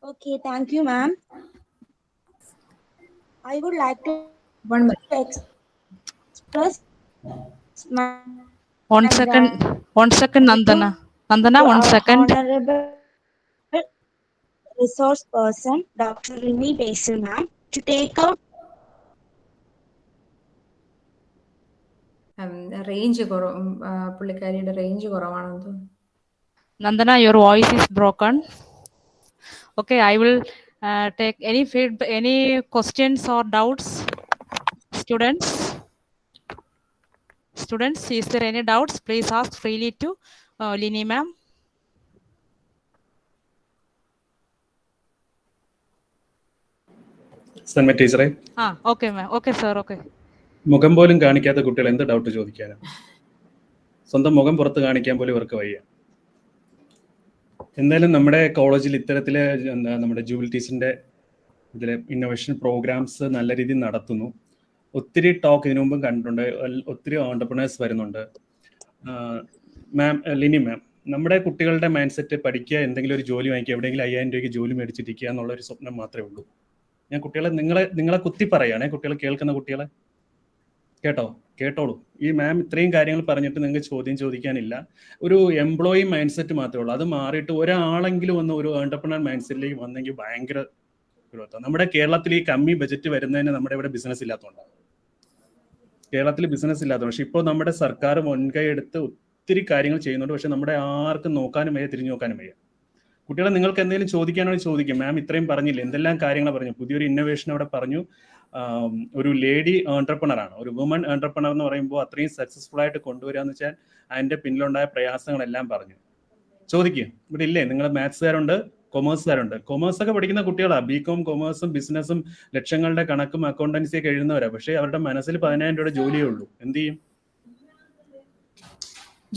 Speaker 2: Okay, thank you, ma'am. I would like to express my
Speaker 1: One second, Nandana, one second.
Speaker 2: Honorable resource person, Dr. Lini Basil, ma'am, to take out
Speaker 3: range പുള്ളിക്കാരിയുടെ range കുറവാണെന്ന് തോന്നുന്നു.
Speaker 1: Nandana, your voice is broken. Okay, I will take any feedback, any questions or doubts. Students, is there any doubts? Please ask freely to Lini ma'am.
Speaker 5: സന്മ ടീച്ചറെ,
Speaker 1: okay ma'am. Okay sir, okay.
Speaker 5: മുഖം പോലും കാണിക്കാത്ത കുട്ടികൾ എന്ത് doubt ചോദിക്കാനാണ്? സ്വന്തം മുഖം പുറത്ത് കാണിക്കാൻ പോലും ഇവർക്ക് വയ്യ. എന്തായാലും നമ്മുടെ കോളേജിൽ ഇത്തരത്തില് നമ്മുടെ ജൂബിലി ടീച്ചറിന്റെ ഇതിലെ ഇന്നോവേഷൻ പ്രോഗ്രാംസ് നല്ല രീതിയിൽ നടത്തുന്നു. ഒത്തിരി ടോക്ക് ഇതിനു മുമ്പും കണ്ടിട്ടുണ്ട്, ഒത്തിരി ഓണ്ടർപ്രണേഴ്സ് വരുന്നുണ്ട്. മാം, ലിനി മാം, നമ്മുടെ കുട്ടികളുടെ മൈൻഡ് സെറ്റ് പഠിക്കുക, എന്തെങ്കിലും ഒരു ജോലി വാങ്ങിക്കുക, എവിടെയെങ്കിലും 5000 രൂപയ്ക്ക് ജോലി മേടിച്ചിരിക്കുക എന്നുള്ളൊരു സ്വപ്നം മാത്രമേ ഉള്ളൂ. ഞാൻ കുട്ടികളെ നിങ്ങളെ കുത്തി പറയുകയാണെ, കുട്ടികളെ കേൾക്കുന്ന കുട്ടികളെ കേട്ടോളൂ. ഈ മാം ഇത്രയും കാര്യങ്ങൾ പറഞ്ഞിട്ട് നിങ്ങൾക്ക് ചോദ്യം ചോദിക്കാനില്ല. ഒരു എംപ്ലോയി മൈൻഡ് സെറ്റ് മാത്രമേ ഉള്ളൂ. അത് മാറിയിട്ട് ഒരാളെങ്കിലും ഒന്ന് ഒരു ഓണ്ടർപ്രണർ മൈൻഡ് സെറ്റിലേക്ക് വന്നെങ്കിൽ ഭയങ്കര ഗ്രോത്ത്. നമ്മുടെ കേരളത്തിൽ ഈ കമ്മി ബജറ്റ് വരുന്നതിന് നമ്മുടെ ഇവിടെ ബിസിനസ് ഇല്ലാത്തതുകൊണ്ടാണ്. കേരളത്തിൽ ബിസിനസ് ഇല്ലാത്തതുകൊണ്ട്. പക്ഷെ ഇപ്പോൾ നമ്മുടെ സർക്കാർ മുൻകൈ എടുത്ത് ഒത്തിരി കാര്യങ്ങൾ ചെയ്യുന്നുണ്ട്. പക്ഷെ നമ്മുടെ ആർക്കും നോക്കാനും വയ്യ, തിരിഞ്ഞു നോക്കാനും വയ്യ. കുട്ടികളെ നിങ്ങൾക്ക് എന്തെങ്കിലും ചോദിക്കാനാണെങ്കിൽ ചോദിക്കും. മാം ഇത്രയും പറഞ്ഞില്ല, എന്തെല്ലാം കാര്യങ്ങൾ പറഞ്ഞു. പുതിയൊരു ഇന്നോവേഷൻ അവിടെ പറഞ്ഞു. ഒരു ലേഡി ഓണ്ടർപ്രണർ ആണ്. ഒരു വുമൺ ഓണ്ടർപ്രണർ എന്ന് പറയുമ്പോൾ അത്രയും സക്സസ്ഫുൾ ആയിട്ട് കൊണ്ടുവരിക എന്ന് വെച്ചാൽ അതിന്റെ പിന്നിലുണ്ടായ പ്രയാസങ്ങളെല്ലാം പറഞ്ഞു. ചോദിക്കുക. ഇവിടെ ഇല്ലേ, നിങ്ങൾ മാത്സുകാരുണ്ട്, കൊമേഴ്സുകാരുണ്ട്. കൊമേഴ്സ് ഒക്കെ പഠിക്കുന്ന കുട്ടികളാണ്. ബികോം കൊമേഴ്സും ബിസിനസ്സും ലക്ഷങ്ങളുടെ കണക്കും അക്കൗണ്ടൻസിയൊക്കെ എഴുതുന്നവരാ. പക്ഷെ അവരുടെ മനസ്സിൽ 10,000 രൂപയുടെ ജോലിയേ ഉള്ളൂ. എന്ത് ചെയ്യും?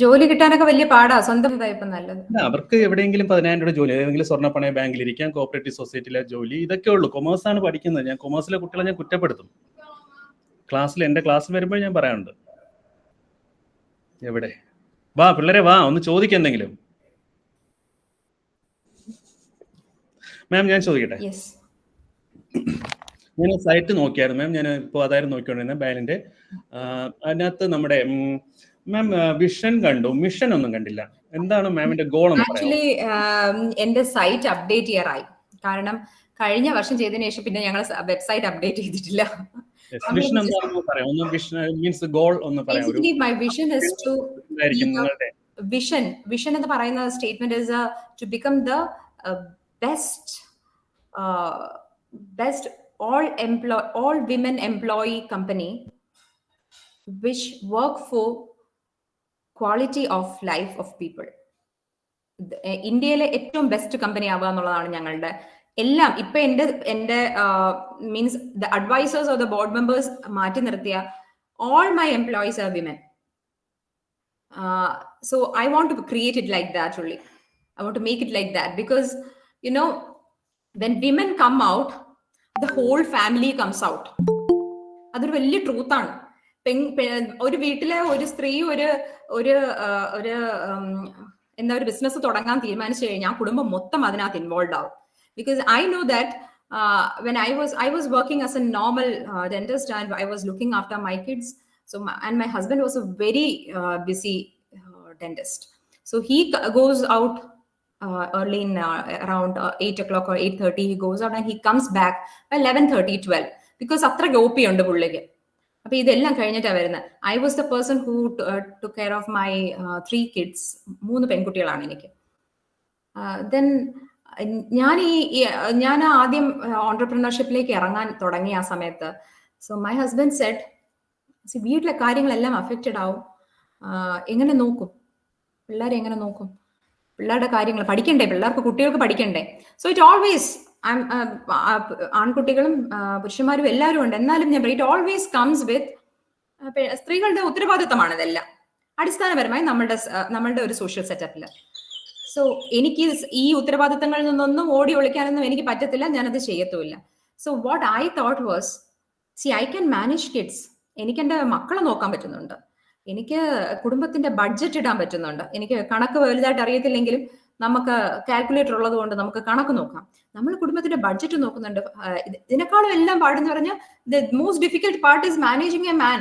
Speaker 3: ജോലി കിട്ടാനൊക്കെ വലിയ പാടാ. സ്വന്തം ഇപ്പം നല്ലത്.
Speaker 5: അവർക്ക് എവിടെയെങ്കിലും 10,000 രൂപ ജോലി, ഏതെങ്കിലും സ്വർണ്ണപ്പണയ ബാങ്കിൽ ഇരിക്കാം, കോപ്പറേറ്റീവ് സൊസൈറ്റിയിലെ ജോലി, ഇതൊക്കെ ഉള്ളൂ. കൊമേഴ്സ് ആണ് പഠിക്കുന്നത്. ഞാൻ കൊമേഴ്സിലെ കുട്ടികളെ ഞാൻ കുറ്റപ്പെടുത്തും. എൻ്റെ ക്ലാസ്സിൽ വരുമ്പോൾ ഞാൻ പറയാറുണ്ട്. എവിടെ വാ പിള്ളേരെ വാ, ഒന്ന് ചോദിക്കെന്തെങ്കിലും. മാം ഞാൻ ചോദിക്കട്ടെ? ഞാൻ സൈറ്റ് നോക്കിയായിരുന്നു മാം. ഞാൻ ഇപ്പോൾ അതായിരുന്നു നോക്കിക്കൊണ്ടിരുന്നത് ബാലിന്റെ. അതിനകത്ത് നമ്മുടെ മാം വിഷൻ കണ്ടു, മിഷൻ ഒന്നും കണ്ടില്ല. എന്താണ് മാമിന്റെ ഗോൾ എന്ന് പറയാമോ?
Speaker 3: ആക്ച്വലി എന്റെ സൈറ്റ് അപ്ഡേറ്റ് ചെയ്യാറായി. കാരണം കഴിഞ്ഞ വർഷം ചെയ്തതിനു ശേഷം പിന്നെ ഞങ്ങൾ വെബ്സൈറ്റ് അപ്ഡേറ്റ് ചെയ്തിട്ടില്ല.
Speaker 5: വിഷൻ എന്താണെന്ന് പറയാം. ഒന്ന് വിഷൻ മീൻസ് ഗോൾ ഒന്ന് പറയാം.
Speaker 3: Basically, my vision is to
Speaker 5: നിങ്ങളുടെ
Speaker 3: vision എന്ന് പറയുന്ന statement is to become the best all women employee company which work for quality of life of people. ഇന്ത്യയിലെ ഏറ്റവും ബെസ്റ്റ് കമ്പനി ആവുക എന്നുള്ളതാണ് ഞങ്ങളുടെ എല്ലാം. ഇപ്പൊ എന്റെ means the advisers or the board members മാറ്റി നിർത്തിയ all my employees are women. So I want to create it like that only. I want to make it like that because, you know, when women come out, the whole family comes out. അതൊരു വലിയ ട്രൂത്താണ്. ഒരു വീട്ടിലെ ഒരു സ്ത്രീ ഒരു എന്താ ഒരു business തുടങ്ങാൻ തീരുമാനിച്ചു കഴിഞ്ഞാൽ കുടുംബം മൊത്തം അതിനകത്ത് ഇൻവോൾവ് ആവും. Because I know that when I was working as a normal dentist and I was looking after my kids. So and my husband was a very busy dentist. So he goes out early in around 8 o'clock or 8:30. He goes out and he comes back by 11:30, 12 because അത്ര ഗോപി ഉണ്ട് പുള്ളിക്ക്. അപ്പൊ ഇതെല്ലാം കഴിഞ്ഞിട്ടാണ് വരുന്നത്. I was the person who took care of my 3 kids. 3 പെൺകുട്ടികളാണ് എനിക്ക്. Then ഞാൻ ആദ്യം ഓൺട്രപ്രണർഷിപ്പിലേക്ക് ഇറങ്ങാൻ തുടങ്ങിയ ആ സമയത്ത് സോ മൈ ഹസ്ബൻഡ് സെഡ്, വീട്ടിലെ കാര്യങ്ങളെല്ലാം അഫക്റ്റഡ് ആവും, എങ്ങനെ നോക്കും പിള്ളേരെ, എങ്ങനെ നോക്കും പിള്ളേരുടെ കാര്യങ്ങൾ, പഠിക്കണ്ടേ പിള്ളേർക്ക്, കുട്ടികൾക്ക് പഠിക്കണ്ടേ. സോ ഇറ്റ് ഓൾവേസ് ആൺകുട്ടികളും പുരുഷന്മാരും എല്ലാവരും ഉണ്ട്. എന്നാലും ഞാൻ ഇറ്റ് ഓൾവേസ് കംസ് വിത്ത് സ്ത്രീകളുടെ ഉത്തരവാദിത്തമാണ് ഇതെല്ലാം അടിസ്ഥാനപരമായി നമ്മളുടെ ഒരു സോഷ്യൽ സെറ്റപ്പിൽ. സോ എനിക്ക് ഈ ഉത്തരവാദിത്തങ്ങളിൽ നിന്നൊന്നും ഓടി ഒളിക്കാനൊന്നും എനിക്ക് പറ്റത്തില്ല, ഞാനത് ചെയ്യത്തുമില്ല. So what I thought was, I can manage kids. എനിക്ക് എൻ്റെ മക്കളെ നോക്കാൻ പറ്റുന്നുണ്ട്, എനിക്ക് കുടുംബത്തിന്റെ ബഡ്ജറ്റ് ഇടാൻ പറ്റുന്നുണ്ട്, എനിക്ക് കണക്ക് വലുതായിട്ട് അറിയത്തില്ലെങ്കിലും നമുക്ക് കാൽക്കുലേറ്റർ ഉള്ളത് കൊണ്ട് നമുക്ക് കണക്ക് നോക്കാം, നമ്മൾ കുടുംബത്തിന്റെ ബഡ്ജറ്റ് നോക്കുന്നുണ്ട്. ഇതിനേക്കാളും എല്ലാം പാടെന്ന് പറഞ്ഞാൽ the most difficult part is managing a man.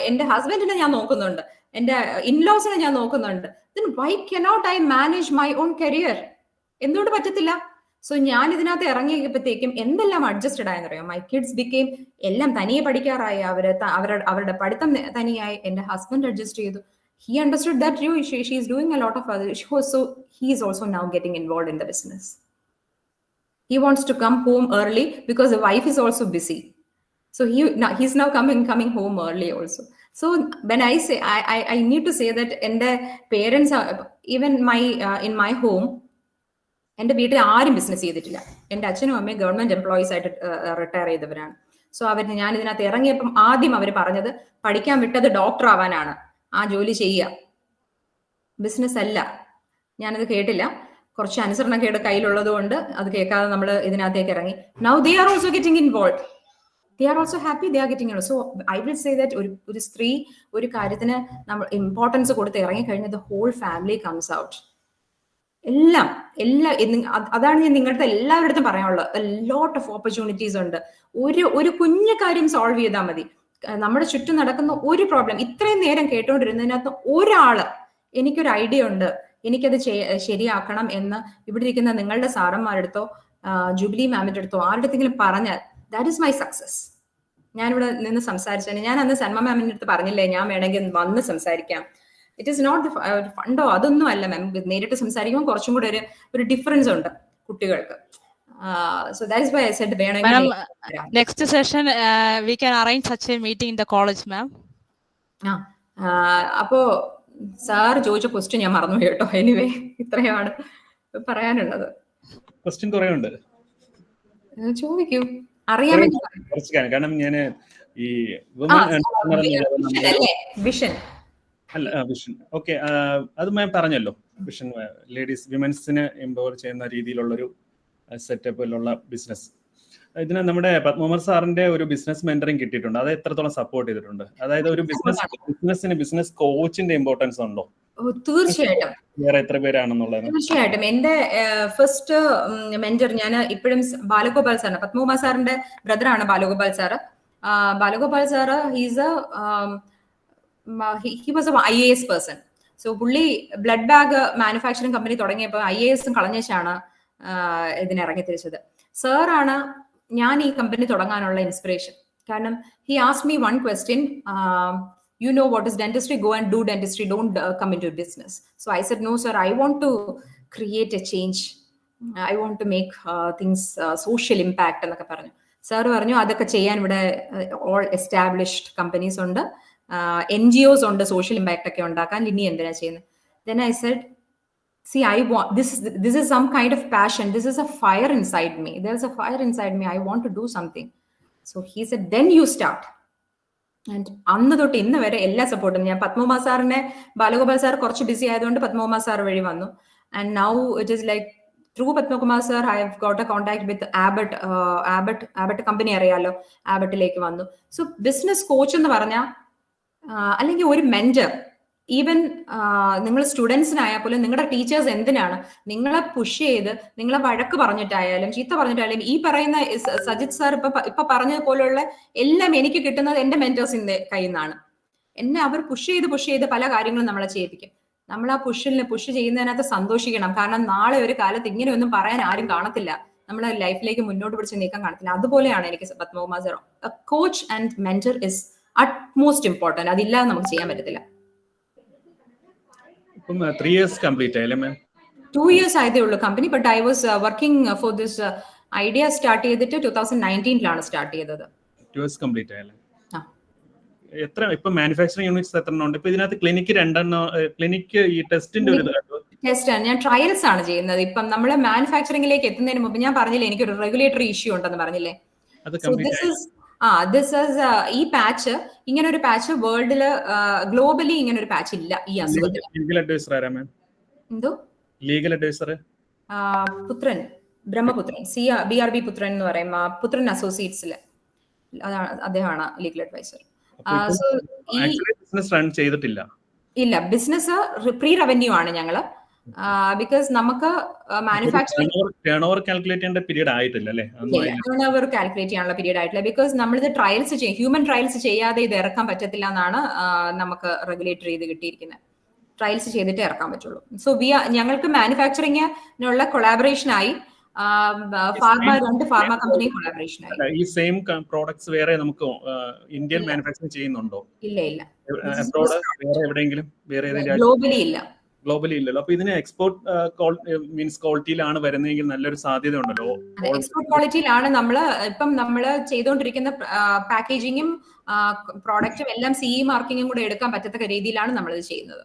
Speaker 3: എന്റെ ഹസ്ബൻഡിനെ ഞാൻ നോക്കുന്നുണ്ട്, എന്റെ ഇൻലോസിനെ ഞാൻ നോക്കുന്നുണ്ട്. then why cannot I manage my own career? എന്തുകൊണ്ട് പറ്റത്തില്ല? സോ ഞാൻ ഇതിനകത്ത് ഇറങ്ങിയപ്പോഴത്തേക്കും എന്തെല്ലാം അഡ്ജസ്റ്റഡ് ആയെന്ന് അറിയാം. മൈ കിഡ്സ് ബിക്കെയിം എല്ലാം തനിയെ പഠിക്കാറായി, അവരുടെ പഠിത്തം തനിയായി. എന്റെ ഹസ്ബൻഡ് അഡ്ജസ്റ്റ് ചെയ്തു. He understood that she is doing a lot of other. He is also now getting involved in the business. He wants to come home early because the wife is also busy. So he's now coming home early also. So when I say I need to say that in the parents are even in my home, എൻ്റെ വീട്ടിൽ ആരും business ചെയ്തിട്ടില്ല. എൻ്റെ അച്ഛനും അമ്മയും government employees ആയിട്ട് retire ചെയ്തവരാണ്. So ഞാൻ ഇതിനകത്ത് ഇറങ്ങിയപ്പം ആദ്യം അവർ പറഞ്ഞത് പഠിക്കാൻ വിട്ടത് ഡോക്ടർ ആവാനാണ്, ആ ജോലി ചെയ്യുക, ബിസിനസ് അല്ല. ഞാനത് കേട്ടില്ല. കുറച്ച് അനുസരണക്കേട് കയ്യിലുള്ളത് കൊണ്ട് അത് കേൾക്കാതെ നമ്മൾ ഇതിനകത്തേക്ക് ഇറങ്ങി. Now they are also getting involve. They are also happy, they are getting it. So I will say that ഒരു സ്ത്രീ ഒരു കാര്യത്തിന് നമ്മൾ ഇമ്പോർട്ടൻസ് കൊടുത്ത് ഇറങ്ങി കഴിഞ്ഞാൽ the whole family comes out. അതാണ് ഞാൻ നിങ്ങളുടെ എല്ലാവരുടെ പറയാനുള്ളത്. a lot of opportunities ഉണ്ട്. ഒരു കുഞ്ഞു കാര്യം സോൾവ് ചെയ്താൽ മതി. നമ്മുടെ ചുറ്റും നടക്കുന്ന ഒരു പ്രോബ്ലം ഇത്രയും നേരം കേട്ടോണ്ടിരുന്നതിനകത്ത് ഒരാള് എനിക്കൊരു ഐഡിയ ഉണ്ട്, എനിക്കത് ശരിയാക്കണം എന്ന് ഇവിടെ ഇരിക്കുന്ന നിങ്ങളുടെ സാറന്മാരെടുത്തോ ജൂബിലി മാമിന്റെ അടുത്തോ ആരുടെ അടുത്തെങ്കിലും പറഞ്ഞാൽ that is my success. ഞാനിവിടെ നിന്ന് സംസാരിച്ചാൽ, ഞാൻ അന്ന് സന്മ മാമിന്റെ അടുത്ത് പറഞ്ഞില്ലേ ഞാൻ വേണമെങ്കിൽ വന്ന് സംസാരിക്കാം. ഇറ്റ് ഈസ് നോട്ട് ഫണ്ടോ അതൊന്നും അല്ല മാം. നേരിട്ട് സംസാരിക്കുമ്പോൾ കുറച്ചും കൂടെ ഒരു ഡിഫറൻസ് ഉണ്ട് കുട്ടികൾക്ക്. So that is why I said
Speaker 1: Madam, next session we can arrange such a meeting in the college, ma'am.
Speaker 3: അപ്പോ സാർ ചോദിച്ച ക്വസ്റ്റ്യൻ ഞാൻ മറന്നു കേട്ടോ. എനിവേ ഇത്രയാണ് പറയാനുള്ളത്.
Speaker 5: ക്വസ്റ്റ്യൻ കുറേ ഉണ്ട്,
Speaker 3: ചോദിക്കൂ, അറിയാൻ വേണ്ടി.
Speaker 5: കാരണം ഞാൻ ഈ
Speaker 3: വിഷൻ
Speaker 5: വിഷൻ ഓക്കെ അത് മാം പറഞ്ഞല്ലോ. വിഷൻ ലേഡീസ് വിമൻസിന് എംപവർ ചെയ്യുന്ന രീതിയിലുള്ളൊരു സെറ്റപ്പിലുള്ള ബിസിനസ്. ഇതിന് നമ്മുടെ പത്മകുമാർ സാറിന്റെ ഒരു ബിസിനസ് മെന്ററിങ് കിട്ടിയിട്ടുണ്ട്. അത് എത്രത്തോളം സപ്പോർട്ട് ചെയ്തിട്ടുണ്ട്? അതായത് ഒരു ബിസിനസ് കോച്ചിന്റെ ഇമ്പോർട്ടൻസ് ഉണ്ടോ?
Speaker 3: തീർച്ചയായിട്ടും.
Speaker 5: വേറെ എത്ര പേരാണെന്നുള്ളത്?
Speaker 3: തീർച്ചയായിട്ടും. എന്റെ ഫസ്റ്റ് മെന്റർ ഞാൻ ഇപ്പോഴും ബാലഗോപാൽ സാറാണ്. പത്മകുമാർ സാറിന്റെ ബ്രദറാണ് Balagopal sir. Balagopal sir he's he was an IAS person. So പുള്ളി ബ്ലഡ് ബാഗ് മാനുഫാക്ചറിങ് കമ്പനി തുടങ്ങിയപ്പോൾ IAS കളഞ്ഞേച്ചാണ് ഇതിന് ഇറങ്ങി തിരിച്ചത്. സാറാണ് ഞാൻ ഈ കമ്പനി തുടങ്ങാനുള്ള ഇൻസ്പിറേഷൻ. കാരണം he asked me one question, you know what is dentistry, go and do dentistry, don't come into business. So I said, no sir, I want to create a change, I want to make things social impact എന്നൊക്കെ പറഞ്ഞു. Sir പറഞ്ഞു അതൊക്കെ ചെയ്യാൻ ഇവിടെ all established companies ഉണ്ട്, NGOs ഉണ്ട് social impact ഒക്കെ ഉണ്ടാക്കാൻ, ലിനി എന്തിനാ ചെയ്യുന്നത്? Then I said, see, I want this is some kind of passion, this is a fire inside me, there's a fire inside me, I want to do something. So he said, then you start. And അന്ന് തൊട്ട് ഇന്ന് വരെ എല്ലാ സപ്പോർട്ടും. ഞാൻ പത്മകുമാർ സാറിനെ, Balagopal sir കുറച്ച് BC ആയതുകൊണ്ട് പത്മകുമാർ സാർ വഴി വന്നു. And now it is like through Padmakumar sir, I have got a contact with Abbott company അറിയാലോ, ആബട്ടിലേക്ക് വന്നു. സോ ബിസിനസ് കോച്ച് എന്ന് പറഞ്ഞാൽ അല്ലെങ്കിൽ ഒരു മെന്റർ, ഈവൻ നിങ്ങൾ സ്റ്റുഡൻസിനായാൽ പോലും നിങ്ങളുടെ ടീച്ചേഴ്സ് എന്തിനാണ് നിങ്ങളെ പുഷ് ചെയ്ത് നിങ്ങളെ വഴക്ക് പറഞ്ഞിട്ടായാലും ചീത്ത പറഞ്ഞിട്ടായാലും, ഈ പറയുന്ന സജിത് സാർ ഇപ്പൊ പറഞ്ഞതുപോലുള്ള എല്ലാം എനിക്ക് കിട്ടുന്നത് എന്റെ മെന്റേഴ്സിന്റെ കയ്യിൽ നിന്നാണ്. എന്നെ അവർ പുഷ് ചെയ്ത് പല കാര്യങ്ങളും നമ്മളെ ചെയ്യിപ്പിക്കും. നമ്മൾ ആ പുഷ് ചെയ്യുന്നതിനകത്ത് സന്തോഷിക്കണം. കാരണം നാളെ ഒരു കാലത്ത് ഇങ്ങനെയൊന്നും പറയാൻ ആരും കാണത്തില്ല, നമ്മളെ ലൈഫിലേക്ക് മുന്നോട്ട് പിടിച്ച് നീക്കാൻ കാണത്തില്ല. അതുപോലെയാണ് എനിക്ക് Padmakumar sir. Coach and mentor is utmost important. അതില്ലാതെ നമുക്ക് ചെയ്യാൻ പറ്റത്തില്ല.
Speaker 5: 3 years കംപ്ലീറ്റ് ആയില്ലേ മാം?
Speaker 3: 2 years ആയതേ ഉള്ളൂ company. But I was working for this idea start ചെയ്തിട്ട് 2019 സ്റ്റാർട്ട് ചെയ്തത്.
Speaker 5: 2 years കംപ്ലീറ്റ് ആയല്ലേ? എത്ര ഇപ്പൊ മാനുഫാക്ചറിംഗ് യൂണിറ്റ്സ് എത്ര ഉണ്ട് ഇപ്പൊ ഇതിനകത്ത്? ക്ലിനിക്ക് 2 ക്ലിനിക്ക് ഈ ടെസ്റ്റിന്റെ ഒരു
Speaker 3: ടെസ്റ്റ് ആണ്, ഞാൻ ട്രയൽസ് ആണ് ചെയ്യുന്നത്. ഇപ്പം നമ്മള് മാനുഫാക്ചറിംഗിലേക്ക് എത്തുന്നതിന് മുമ്പ് ഞാൻ പറഞ്ഞില്ലേ എനിക്കൊരു റെഗുലേറ്ററി ഇഷ്യൂ ഉണ്ടെന്ന് പറഞ്ഞില്ലേ. ഈ പാച്ച്, ഇങ്ങനെ ഒരു പാച്ച് വേൾഡില് ഗ്ലോബലി ഇങ്ങനെ ഒരു പാച്ച് ഇല്ല ഈ അസുഖത്തിന്. എന്തോ
Speaker 5: ലീഗൽ അഡ്വൈസർ
Speaker 3: പുത്രൻ, ബ്രഹ്മപുത്രൻ, BRB പുത്രൻ എന്ന് പറയും, പുത്രൻ അസോസിയേറ്റ്സില് അദ്ദേഹമാണ് ലീഗൽ അഡ്വൈസർ.
Speaker 5: ബിസിനസ് റൺ ചെയ്തിട്ടില്ല.
Speaker 3: ഇല്ല, ബിസിനസ് പ്രീ റവന്യൂ ആണ് ഞങ്ങള്. ബിക്കോസ് നമുക്ക് മാനുഫാക്ചറിംഗ്
Speaker 5: ടേൺഓവർ കാൽക്കുലേറ്റ് ചെയ്യേണ്ട പീരീഡ് ആയിട്ടില്ല അല്ലേ?
Speaker 3: ടേൺഓവർ കാൽക്കുലേറ്റ് ചെയ്യാനുള്ള പീരീഡ് ആയിട്ടില്ല. ബിക്കോസ് നമ്മളിത് ട്രയൽസ് ചെയ്യും, ഹ്യൂമൻ ട്രയൽസ് ചെയ്യാതെ ഇത് ഇറക്കാൻ പറ്റത്തില്ല എന്നാണ് നമുക്ക് ഇത് കിട്ടിയിരിക്കുന്നത്. ട്രയൽസ് ചെയ്തിട്ടേ ഇറക്കാൻ പറ്റുള്ളൂ. സോ ഞങ്ങൾക്ക് മാനുഫാക്ചറിംഗിനുള്ള കൊളാബറേഷൻ ആയി രണ്ട് ഫാർമ കമ്പനി കൊളാബറേഷൻ ആയി.
Speaker 5: ഈ സെയിം പ്രോഡക്ട്സ് വേറെ നമുക്ക് ഇന്ത്യൻ മാനുഫാക്ചറിംഗ് ചെയ്യുന്നുണ്ടോ?
Speaker 3: ഇല്ല.
Speaker 5: വേറെ എവിടെയെങ്കിലും വേറെ
Speaker 3: ഗ്ലോബലി ഇല്ല.
Speaker 5: ഗ്ലോബലി ഇല്ലല്ലോ. അപ്പൊ ഇതിന് എക്സ്പോർട്ട് മീൻസ് ക്വാളിറ്റിയിലാണ് വരുന്നതെങ്കിൽ നല്ലൊരു സാധ്യത ഉണ്ടല്ലോ.
Speaker 3: എക്സ്പോർട്ട് ക്വാളിറ്റിയിലാണ് നമ്മള് ചെയ്തുകൊണ്ടിരിക്കുന്ന പാക്കേജിങ്ങും പ്രോഡക്റ്റും എല്ലാം CE മാർക്കിങ്ങും കൂടെ എടുക്കാൻ പറ്റത്തക്ക രീതിയിലാണ് നമ്മളിത് ചെയ്യുന്നത്.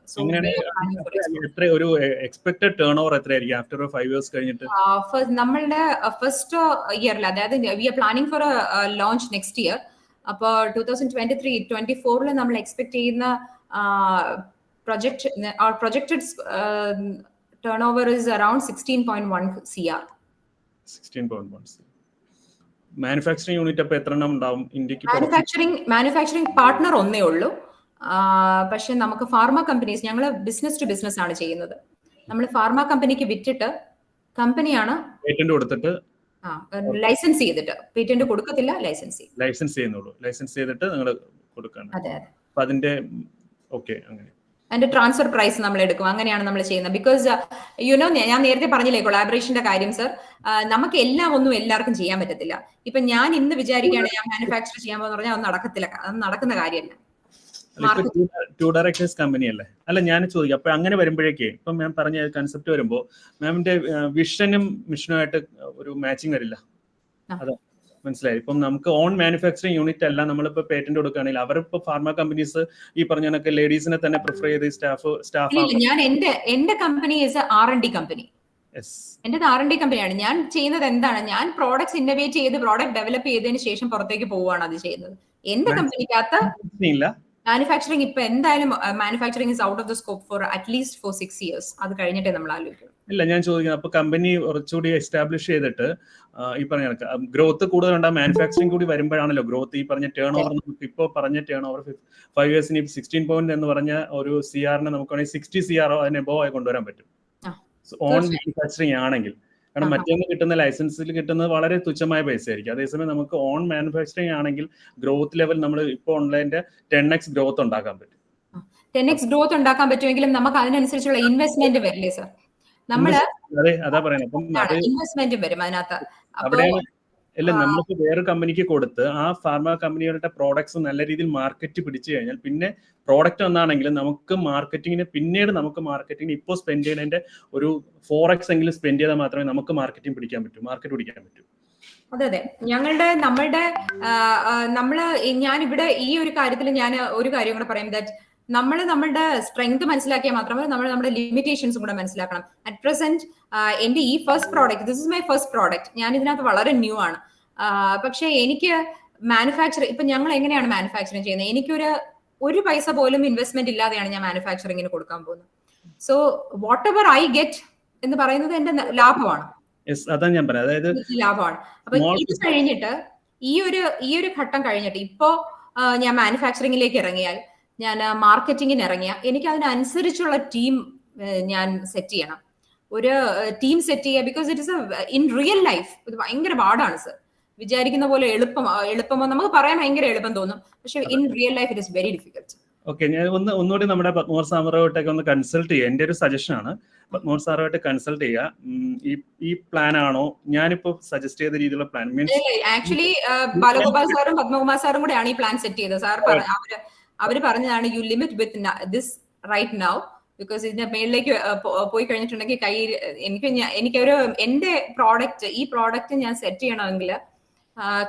Speaker 5: എത്ര ഒരു എക്സ്പെക്ടഡ് ടേൺ ഓവർ എത്രയായിരിക്കും ആഫ്റ്റർ 5 years കഴിഞ്ഞിട്ട്?
Speaker 3: നമ്മളുടെ ഫസ്റ്റ് ഇയറിൽ, അതായത് we are planning for launch next year. അപ്പൊ 2023-24 നമ്മൾ എക്സ്പെക്ട് ചെയ്യുന്ന projected turnover is around 16.1 CR.
Speaker 5: 16.1 CR. Manufacturing unit അപ്പൊ എത്ര എണ്ണം ഉണ്ടാവും ഇന്ത്യക്ക്?
Speaker 3: മാനുഫാക്ചറിംഗ് പാർട്ട്ണർ ഒന്നേ ഉള്ളൂ. പക്ഷെ നമുക്ക് ഫാർമ കമ്പനീസ്, ഞങ്ങൾ ബിസിനസ് ടു ബിസിനസ് ആണ് ചെയ്യുന്നത്. നമ്മൾ ഫാർമ കമ്പനിക്ക് വിറ്റിട്ട് കമ്പനിയാണ്
Speaker 5: പേറ്റന്റ് കൊടുത്തിട്ട്
Speaker 3: ലൈസൻസ് ചെയ്തിട്ട്, പേറ്റന്റ് കൊടുക്കത്തില്ല, ലൈസൻസ്
Speaker 5: ചെയ്യുന്നുള്ളൂ. ലൈസൻസ് ചെയ്തിട്ട് നിങ്ങൾ കൊടുക്കണം.
Speaker 3: അതെ.
Speaker 5: അപ്പൊ അതിന്റെ ഓക്കെ അങ്ങനെ
Speaker 3: അതിന്റെ ട്രാൻസ്ഫർ പ്രൈസ് നമ്മൾ എടുക്കും. അങ്ങനെയാണ് നമ്മൾ ചെയ്യുന്നത്. ബിക്കോസ് ഞാൻ നേരത്തെ പറഞ്ഞില്ലേ കൊളാബറേഷന്റെ കാര്യം സർ. നമുക്ക് എല്ലാം ഒന്നും എല്ലാവർക്കും ചെയ്യാൻ പറ്റത്തില്ല. ഇപ്പൊ ഞാൻ ഇന്ന് വിചാരിക്കുകയാണ് ഞാൻ മാനുഫാക്ചർ ചെയ്യാൻ പോകുന്ന പറഞ്ഞാൽ അത് നടക്കുന്ന കാര്യമല്ല.
Speaker 5: ടു ഡയറക്ടേഴ്സ് കമ്പനി അല്ലേ? അല്ല, ഞാൻ ചോദിക്കാം, അപ്പൊ അങ്ങനെ വരുമ്പോഴേക്കേ ഇപ്പൊ മാം പറഞ്ഞ കൺസെപ്റ്റ് വരുമ്പോ മാമിന്റെ വിഷനും മിഷനുമായിട്ട് ഒരു മാച്ചിങ് വരില്ല. അതെ, മനസ്സിലായി. ഇപ്പം നമുക്ക് ഓൺ മാനുഫാക്ചറിംഗ് യൂണിറ്റ് അല്ല, നമ്മളിപ്പോ പേറ്റന്റ് കൊടുക്കുകയാണെങ്കിൽ അവരിപ്പോ ഫാർമ കമ്പനീസ് ഈ പറഞ്ഞ കണക്ക് ലേഡീസിനെ തന്നെ പ്രിഫർ ചെയ്ത് സ്റ്റാഫ്.
Speaker 3: ഞാൻ എന്റെ കമ്പനി ഈസ് R&D കമ്പനി. എന്റെ R&D കമ്പനിയാണ്. ഞാൻ ചെയ്യുന്നത് എന്താണ്, ഞാൻ പ്രോഡക്ട്സ് ഇന്നോവേറ്റ് ചെയ്ത് പ്രോഡക്റ്റ് ഡെവലപ്പ് ചെയ്തതിന് ശേഷം പുറത്തേക്ക് പോവുകയാണ് അത് ചെയ്യുന്നത്. എന്റെ കമ്പനിക്കകത്ത് മാനുഫാക്ചറിംഗ് ഇപ്പൊ എന്തായാലും manufacturing is out of the scope for at least 6 years. അത് കഴിഞ്ഞിട്ടേ നമ്മൾ ആലോചിക്കും.
Speaker 5: ഇല്ല, ഞാൻ ചോദിക്കുന്നത് അപ്പൊ കമ്പനി കുറച്ചുകൂടി എസ്റ്റാബ്ലിഷ് ചെയ്തിട്ട് ഈ പറഞ്ഞ ഗ്രോത്ത് കൂടുതൽ ഉണ്ടാകും, മാനുഫാക്ചറിംഗ് കൂടി വരുമ്പോഴാണല്ലോ ഗ്രോത്ത്. ഈ പറഞ്ഞ ടേൺ ഓവർ, നമുക്ക് ഇപ്പോൾ പറഞ്ഞ ടേൺ ഓവർ 5 years 16 പോയിന്റ് എന്ന് പറഞ്ഞ ഒരു CR-നെ നമുക്ക് വേണമെങ്കിൽ 60 CR അതിനെ എബോവ് ആയി കൊണ്ടുവരാൻ പറ്റും ഓൺ മാനുഫാക്ചറിംഗ് ആണെങ്കിൽ. കാരണം മറ്റൊന്ന് കിട്ടുന്ന ലൈസൻസിൽ കിട്ടുന്നത് വളരെ തുച്ഛമായ പൈസ ആയിരിക്കും. അതേസമയം നമുക്ക് ഓൺ മാനുഫാക്ചറിംഗ് ആണെങ്കിൽ ഗ്രോത്ത് ലെവൽ നമ്മൾ ഇപ്പോൾ ഉള്ളതിന്റെ 10x ഗ്രോത്ത് ഉണ്ടാക്കാൻ പറ്റും.
Speaker 3: 10x ഗ്രോത്ത് ഉണ്ടാക്കാൻ പറ്റുമെങ്കിലും നമുക്ക് അതിനനുസരിച്ചുള്ള ഇൻവെസ്റ്റ്മെന്റ് വരില്ലേ സർ? നമ്മള്
Speaker 5: അതെ, അതാ പറയുന്നത്. അപ്പം അത്
Speaker 3: ഇൻവെസ്റ്റ്മെന്റ് വരും അതിനകത്ത്. അപ്പൊ
Speaker 5: അവിടെയാണ് അല്ല, നമ്മൾക്ക് വേറെ കമ്പനിക്ക് കൊടുത്ത് ആ ഫാർമ കമ്പനികളുടെ പ്രോഡക്ട്സ് നല്ല രീതിയിൽ മാർക്കറ്റ് പിടിച്ചു കഴിഞ്ഞാൽ പിന്നെ പ്രോഡക്റ്റ് ഒന്നാണെങ്കിലും നമുക്ക് മാർക്കറ്റിങ്ങിന് പിന്നീട് നമുക്ക് മാർക്കറ്റിങ്ങിന് ഇപ്പോൾ സ്പെൻഡ് ചെയ്യുന്നതിന്റെ ഒരു 4x എങ്കിലും സ്പെൻഡ് ചെയ്താൽ മാത്രമേ നമുക്ക് മാർക്കറ്റിംഗ് പിടിക്കാൻ പറ്റൂ, മാർക്കറ്റ് പിടിക്കാൻ പറ്റൂ.
Speaker 3: അതെ. ഞാനിവിടെ ഈ ഒരു കാര്യത്തിൽ ഞാൻ ഒരു കാര്യം കൂടെ പറയാം. ദാറ്റ് നമ്മളുടെ സ്ട്രെങ്ത് മനസ്സിലാക്കിയാൽ മാത്രമേ നമ്മൾ നമ്മുടെ ലിമിറ്റേഷൻസും കൂടെ മനസ്സിലാക്കണം. അറ്റ് പ്രസന്റ് എന്റെ ഈ first product, this is my first product, ഞാൻ ഇതിനകത്ത് വളരെ ന്യൂ ആണ്. പക്ഷെ എനിക്ക് ഇപ്പൊ ഞങ്ങൾ എങ്ങനെയാണ് മാനുഫാക്ചറിങ് ചെയ്യുന്നത്? എനിക്കൊരു പൈസ പോലും ഇൻവെസ്റ്റ്മെന്റ് ഇല്ലാതെയാണ് ഞാൻ മാനുഫാക്ചറിങ്ങിന് കൊടുക്കാൻ പോകുന്നത്. So what ever I get എന്ന് പറയുന്നത് എന്റെ ലാഭമാണ്.
Speaker 5: അതാ ഞാൻ പറയാം, അതായത്
Speaker 3: ലാഭമാണ്. അപ്പൊ ഇത് കഴിഞ്ഞിട്ട് ഈ ഒരു ഘട്ടം കഴിഞ്ഞിട്ട് ഇപ്പോ ഞാൻ മാനുഫാക്ചറിങ്ങിലേക്ക് ഇറങ്ങിയാൽ, ഞാൻ മാർക്കറ്റിങ്ങിന് ഇറങ്ങിയാൽ, എനിക്ക് അതിനനുസരിച്ചുള്ള ടീം ഞാൻ സെറ്റ് ചെയ്യണം. ഒരു ടീം സെറ്റ് ചെയ്യുക. Because it is in real life ഇത് ഭയങ്കര പാടാണ് സർ. വിചാരിക്കുന്ന പോലെ എളുപ്പമോ നമുക്ക് പറയാൻ ഭയങ്കര എളുപ്പം തോന്നും, പക്ഷെ in real life it is very difficult.
Speaker 5: Okay, ഞാൻ ഒന്നുകൂടി നമ്മുടെ പത്മോർ സാറുമായിട്ടൊക്കെ ഒന്ന് കൺസൾട്ട് ചെയ്യുക. എൻ്റെ ഒരു സജഷൻ ആണ്, പത്മോർ സാറുമായിട്ട് കൺസൾട്ട് ചെയ്യുക. ഈ പ്ലാൻ ആണോ ഞാനിപ്പോ സജസ്റ്റ് ചെയ്ത രീതിയിലുള്ള പ്ലാൻ? മീൻസ്
Speaker 3: ആക്ച്വലി ബാലഗോപാൽ സാറും പത്മകുമാർ സാറും കൂടെയാണ് ഈ പ്ലാൻ സെറ്റ് ചെയ്തത്. സാർ അവര് പറഞ്ഞതാണ് you limit with this right now, because ഇതിന്റെ മേളിലേക്ക് പോയി കഴിഞ്ഞിട്ടുണ്ടെങ്കിൽ എനിക്കൊരു എന്റെ ഈ പ്രോഡക്റ്റ് ഞാൻ സെറ്റ് ചെയ്യണമെങ്കിൽ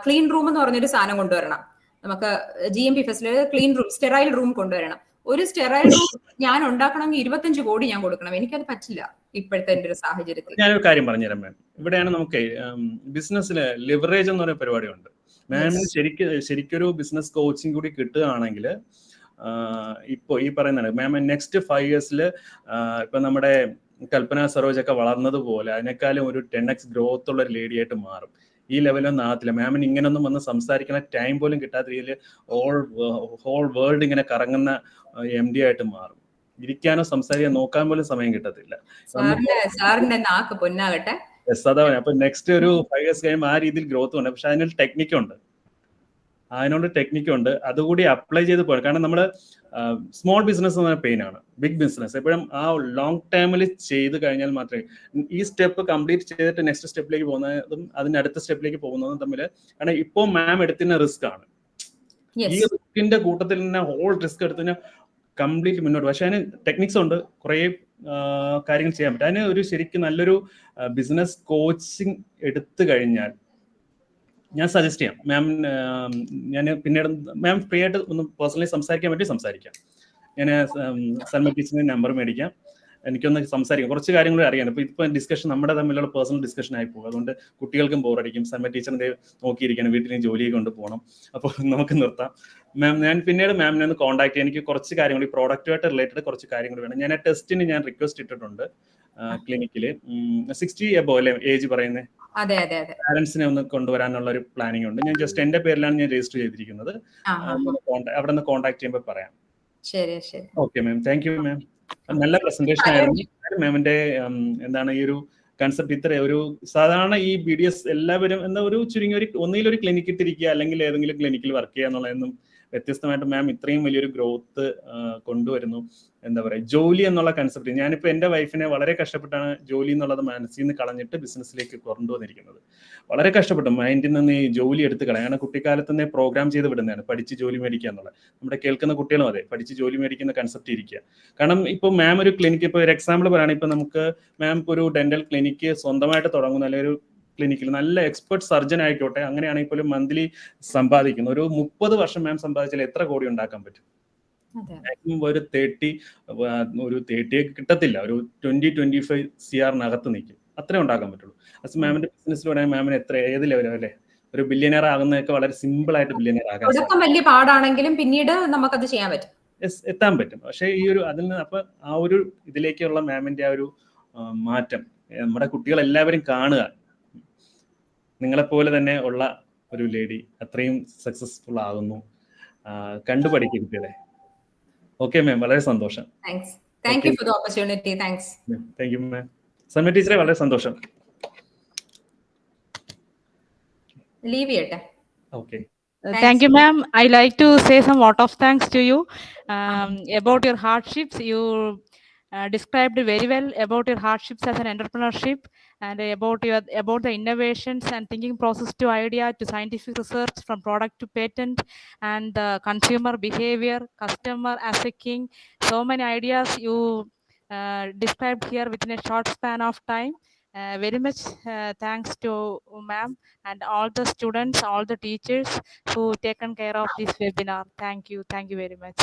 Speaker 3: ക്ലീൻ റൂം എന്ന് പറഞ്ഞൊരു സാധനം കൊണ്ടുവരണം. നമുക്ക് GMP facility clean room, sterile room കൊണ്ടുവരണം. ഒരു സ്റ്റെറൈൽ റൂം ഞാൻ ഉണ്ടാക്കണമെങ്കിൽ 25 കോടി ഞാൻ കൊടുക്കണം. എനിക്കത് പറ്റില്ല ഇപ്പോഴത്തെ എന്റെ ഒരു സാഹചര്യത്തിൽ.
Speaker 5: ഞാനൊരു കാര്യം പറഞ്ഞുതരാം മാം. ഇവിടെയാണ് നമുക്ക് ബിസിനസ്സില് ലിവറേജ് എന്ന് പറയുന്ന പരിപാടിയുണ്ട്. മാമിന് ശരിക്കൊരു ബിസിനസ് കോച്ചിങ് കൂടി കിട്ടുകയാണെങ്കിൽ ഇപ്പൊ ഈ പറയുന്നതാണ് മാം, നെക്സ്റ്റ് 5 years ഇപ്പൊ നമ്മുടെ കൽപ്പന സരോജ് ഒക്കെ വളർന്നതുപോലെ അതിനേക്കാളും ഒരു 10x ഗ്രോത്ത് ഉള്ള ഒരു ലേഡി ആയിട്ട് മാറും. ഈ ലെവലൊന്നും ആകത്തില്ല. മാമിന് ഇങ്ങനൊന്നും വന്ന് സംസാരിക്കുന്ന ടൈം പോലും കിട്ടാത്ത രീതിയിൽ ഹോൾ വേൾഡ് ഇങ്ങനെ കറങ്ങുന്ന MD ആയിട്ട് മാറും. ഇരിക്കാനോ സംസാരിക്കാനോ നോക്കാൻ പോലും സമയം കിട്ടത്തില്ല.
Speaker 3: സാറിന്റെ നാക്ക് പൊന്നാകട്ടെ.
Speaker 5: അതാ അപ്പൊ നെക്സ്റ്റ് ഒരു 5 years കഴിയുമ്പോൾ ആ രീതിയിൽ ഗ്രോത്ത് ഉണ്ട്. പക്ഷെ അതിനൊരു ടെക്നിക്കുണ്ട്, അതുകൂടി അപ്ലൈ ചെയ്ത് പോകണം. കാരണം നമ്മൾ സ്മോൾ ബിസിനസ് എന്ന് പറഞ്ഞാൽ പെയിൻ ആണ്. ബിഗ് ബിസിനസ് എപ്പോഴും ആ ലോങ് ടൈമിൽ ചെയ്ത് കഴിഞ്ഞാൽ മാത്രമേ ഈ സ്റ്റെപ്പ് കംപ്ലീറ്റ് ചെയ്തിട്ട് നെക്സ്റ്റ് സ്റ്റെപ്പിലേക്ക് പോകുന്നതും അതിന് അടുത്ത സ്റ്റെപ്പിലേക്ക് പോകുന്നതും തമ്മിൽ, കാരണം ഇപ്പോൾ മാം എടുക്കുന്ന റിസ്ക് ആണ്. ഈ റിസ്കിന്റെ കൂട്ടത്തിൽ തന്നെ ഹോൾ റിസ്ക് എടുത്തതിന് കംപ്ലീറ്റ് മുന്നോട്ട്. പക്ഷെ അതിന് ടെക്നിക്സ് ഉണ്ട്, കുറേ കാര്യങ്ങൾ ചെയ്യാൻ പറ്റും. അതിന് ഒരു ശരിക്കും നല്ലൊരു ബിസിനസ് കോച്ചിങ് എടുത്തു കഴിഞ്ഞാൽ ഞാൻ സജസ്റ്റ് ചെയ്യാം മാം. ഞാൻ പിന്നീട് മാം ഫ്രീ ആയിട്ട് ഒന്ന് പേഴ്സണലി സംസാരിക്കാൻ പറ്റി സംസാരിക്കാം. ഞാൻ സൽമ ടീച്ചറിന്റെ നമ്പർ മേടിക്കാം, എനിക്കൊന്ന് സംസാരിക്കാം. കുറച്ച് കാര്യങ്ങൾ അറിയാം. ഇപ്പൊ ഡിസ്കഷൻ നമ്മുടെ തമ്മിലുള്ള പേഴ്സണൽ ഡിസ്കഷൻ ആയി പോകും. അതുകൊണ്ട് കുട്ടികൾക്കും ബോറടിക്കും. സൽമ ടീച്ചറിന്റെ നോക്കിയിരിക്കണം, വീട്ടിൽ ജോലിയെ കൊണ്ട് പോകണം. അപ്പോൾ നമുക്ക് നിർത്താം. മാം ഞാൻ പിന്നീട് മാമിനെ ഒന്ന് കോൺടാക്ട് ചെയ്യാം. എനിക്ക് കുറച്ച് കാര്യങ്ങൾ ഈ പ്രോഡക്റ്റുമായിട്ട് റിലേറ്റഡ് കുറച്ച് കാര്യങ്ങൾ വേണം. ഞാൻ ആ ടെസ്റ്റിന് ഞാൻ റിക്വസ്റ്റ് ഇട്ടിട്ടുണ്ട് ക്ലിനിക്കില്. 60 above അല്ലേ ഏജ് പറയുന്നത്? പാരന്റ്സിനെ ഒന്ന് കൊണ്ടുവരാനുള്ള ഒരു പ്ലാനിങ് ഉണ്ട്. ഞാൻ ജസ്റ്റ് എന്റെ പേരിലാണ് ഞാൻ രജിസ്റ്റർ ചെയ്തിരിക്കുന്നത്. അവിടെ നിന്ന് കോൺടാക്ട് ചെയ്യുമ്പോൾ പറയാം. Okay ma'am, thank you ma'am. നല്ല പ്രസന്റേഷൻ ആയിരുന്നു മാമിന്റെ. എന്താണ് ഈ ഒരു കൺസെപ്റ്റ് ഇത്ര ഒരു സാധാരണ ഈ BDS എല്ലാവരും എന്താ ഒരു ചുരുങ്ങിയ ഒന്നിലൊരു ക്ലിനിക്ക് ഇട്ടിരിക്കുക അല്ലെങ്കിൽ ഏതെങ്കിലും ക്ലിനിക്കിൽ വർക്ക് ചെയ്യുക എന്നുള്ളതൊന്നും വ്യത്യസ്തമായിട്ട് മാം ഇത്രയും വലിയൊരു ഗ്രോത്ത് കൊണ്ടുവരുന്നു. എന്താ പറയുക, ജോലി എന്നുള്ള കൺസെപ്റ്റ്. ഞാനിപ്പോൾ എൻ്റെ വൈഫിനെ വളരെ കഷ്ടപ്പെട്ടാണ് ജോലി എന്നുള്ളത് മനസ്സിൽ നിന്ന് കളഞ്ഞിട്ട് ബിസിനസ്സിലേക്ക് കൊണ്ടുവന്നിരിക്കുന്നത്. വളരെ കഷ്ടപ്പെട്ടു മൈൻഡിൽ നിന്ന് ഈ ജോലി എടുത്ത് കളയാൻ. കാരണം കുട്ടിക്കാലത്ത് തന്നെ പ്രോഗ്രാം ചെയ്ത് വിടുന്നതാണ് പഠിച്ച് ജോലി മേടിക്കുക എന്നുള്ളത്. നമ്മുടെ കേൾക്കുന്ന കുട്ടികളും അതെ, പഠിച്ച് ജോലി മേടിക്കുന്ന കൺസെപ്റ്റ് ഇരിക്കുക. കാരണം ഇപ്പോൾ മാം ഒരു ക്ലിനിക്ക്, ഇപ്പോൾ ഒരു എക്സാമ്പിൾ പറയുകയാണെങ്കിൽ ഇപ്പോൾ നമുക്ക് മാം ഇപ്പോൾ ഒരു ഡെന്റൽ ക്ലിനിക്ക് സ്വന്തമായിട്ട് തുടങ്ങുന്ന അല്ലെങ്കിൽ ഒരു ക്ലിനിക്കിൽ നല്ല എക്സ്പെർട്ട് സർജൻ ആയിക്കോട്ടെ, അങ്ങനെയാണെങ്കിൽ പോലും മന്ത്ലി സമ്പാദിക്കുന്നു. ഒരു 30 വർഷം മാം സമ്പാദിച്ചാൽ എത്ര കോടി ഉണ്ടാക്കാൻ പറ്റും? മാക്സിമം ഒരു 30 കിട്ടത്തില്ല, ഒരു 20-25 CR നിൽക്കും, അത്രേ ഉണ്ടാക്കാൻ പറ്റുള്ളൂ. അത് മാമിന്റെ ബിസിനസ്സിലൂടെ മാമിന് ഏത് ലെവലോ അല്ലേ ഒരു ബില്യനർ ആകുന്നതൊക്കെ വളരെ സിമ്പിൾ ആയിട്ട് ബില്യനർ ആകാൻ
Speaker 3: വലിയ പാടാണെങ്കിലും പിന്നീട് നമുക്കത് ചെയ്യാൻ പറ്റും,
Speaker 5: എത്താൻ പറ്റും. പക്ഷെ ഈ ഒരു അതിൽ നിന്ന് അപ്പൊ ആ ഒരു ഇതിലേക്കുള്ള മാമിന്റെ ആ ഒരു മാറ്റം നമ്മുടെ കുട്ടികൾ എല്ലാവരും കാണുക. നിങ്ങളെപ്പോലെ തന്നെ ഉള്ള ഒരു ലേഡി അത്രയും സക്സസ്ഫുൾ ആകുന്നു, കണ്ടുപഠിക്കും കുട്ടികളെ. ഓക്കെ മാം, വളരെ സന്തോഷം.
Speaker 3: Thank you for the opportunity.
Speaker 5: Thank you ma'am. Salma ടീച്ചറെ വളരെ സന്തോഷം.
Speaker 3: ലീവ് ചെയ്യട്ടെ.
Speaker 5: Okay.
Speaker 1: Thank you, ma'am. I like to say some word of thanks to you about your hardships. You described very well about your hardships as an entrepreneurship and about the innovations and thinking process to idea to scientific research from product to patent and the consumer behavior, customer as a king. So many ideas you described here within a short span of time. Very much thanks to ma'am and all the students, all the teachers who taken care of this webinar. Thank you. Thank you very much.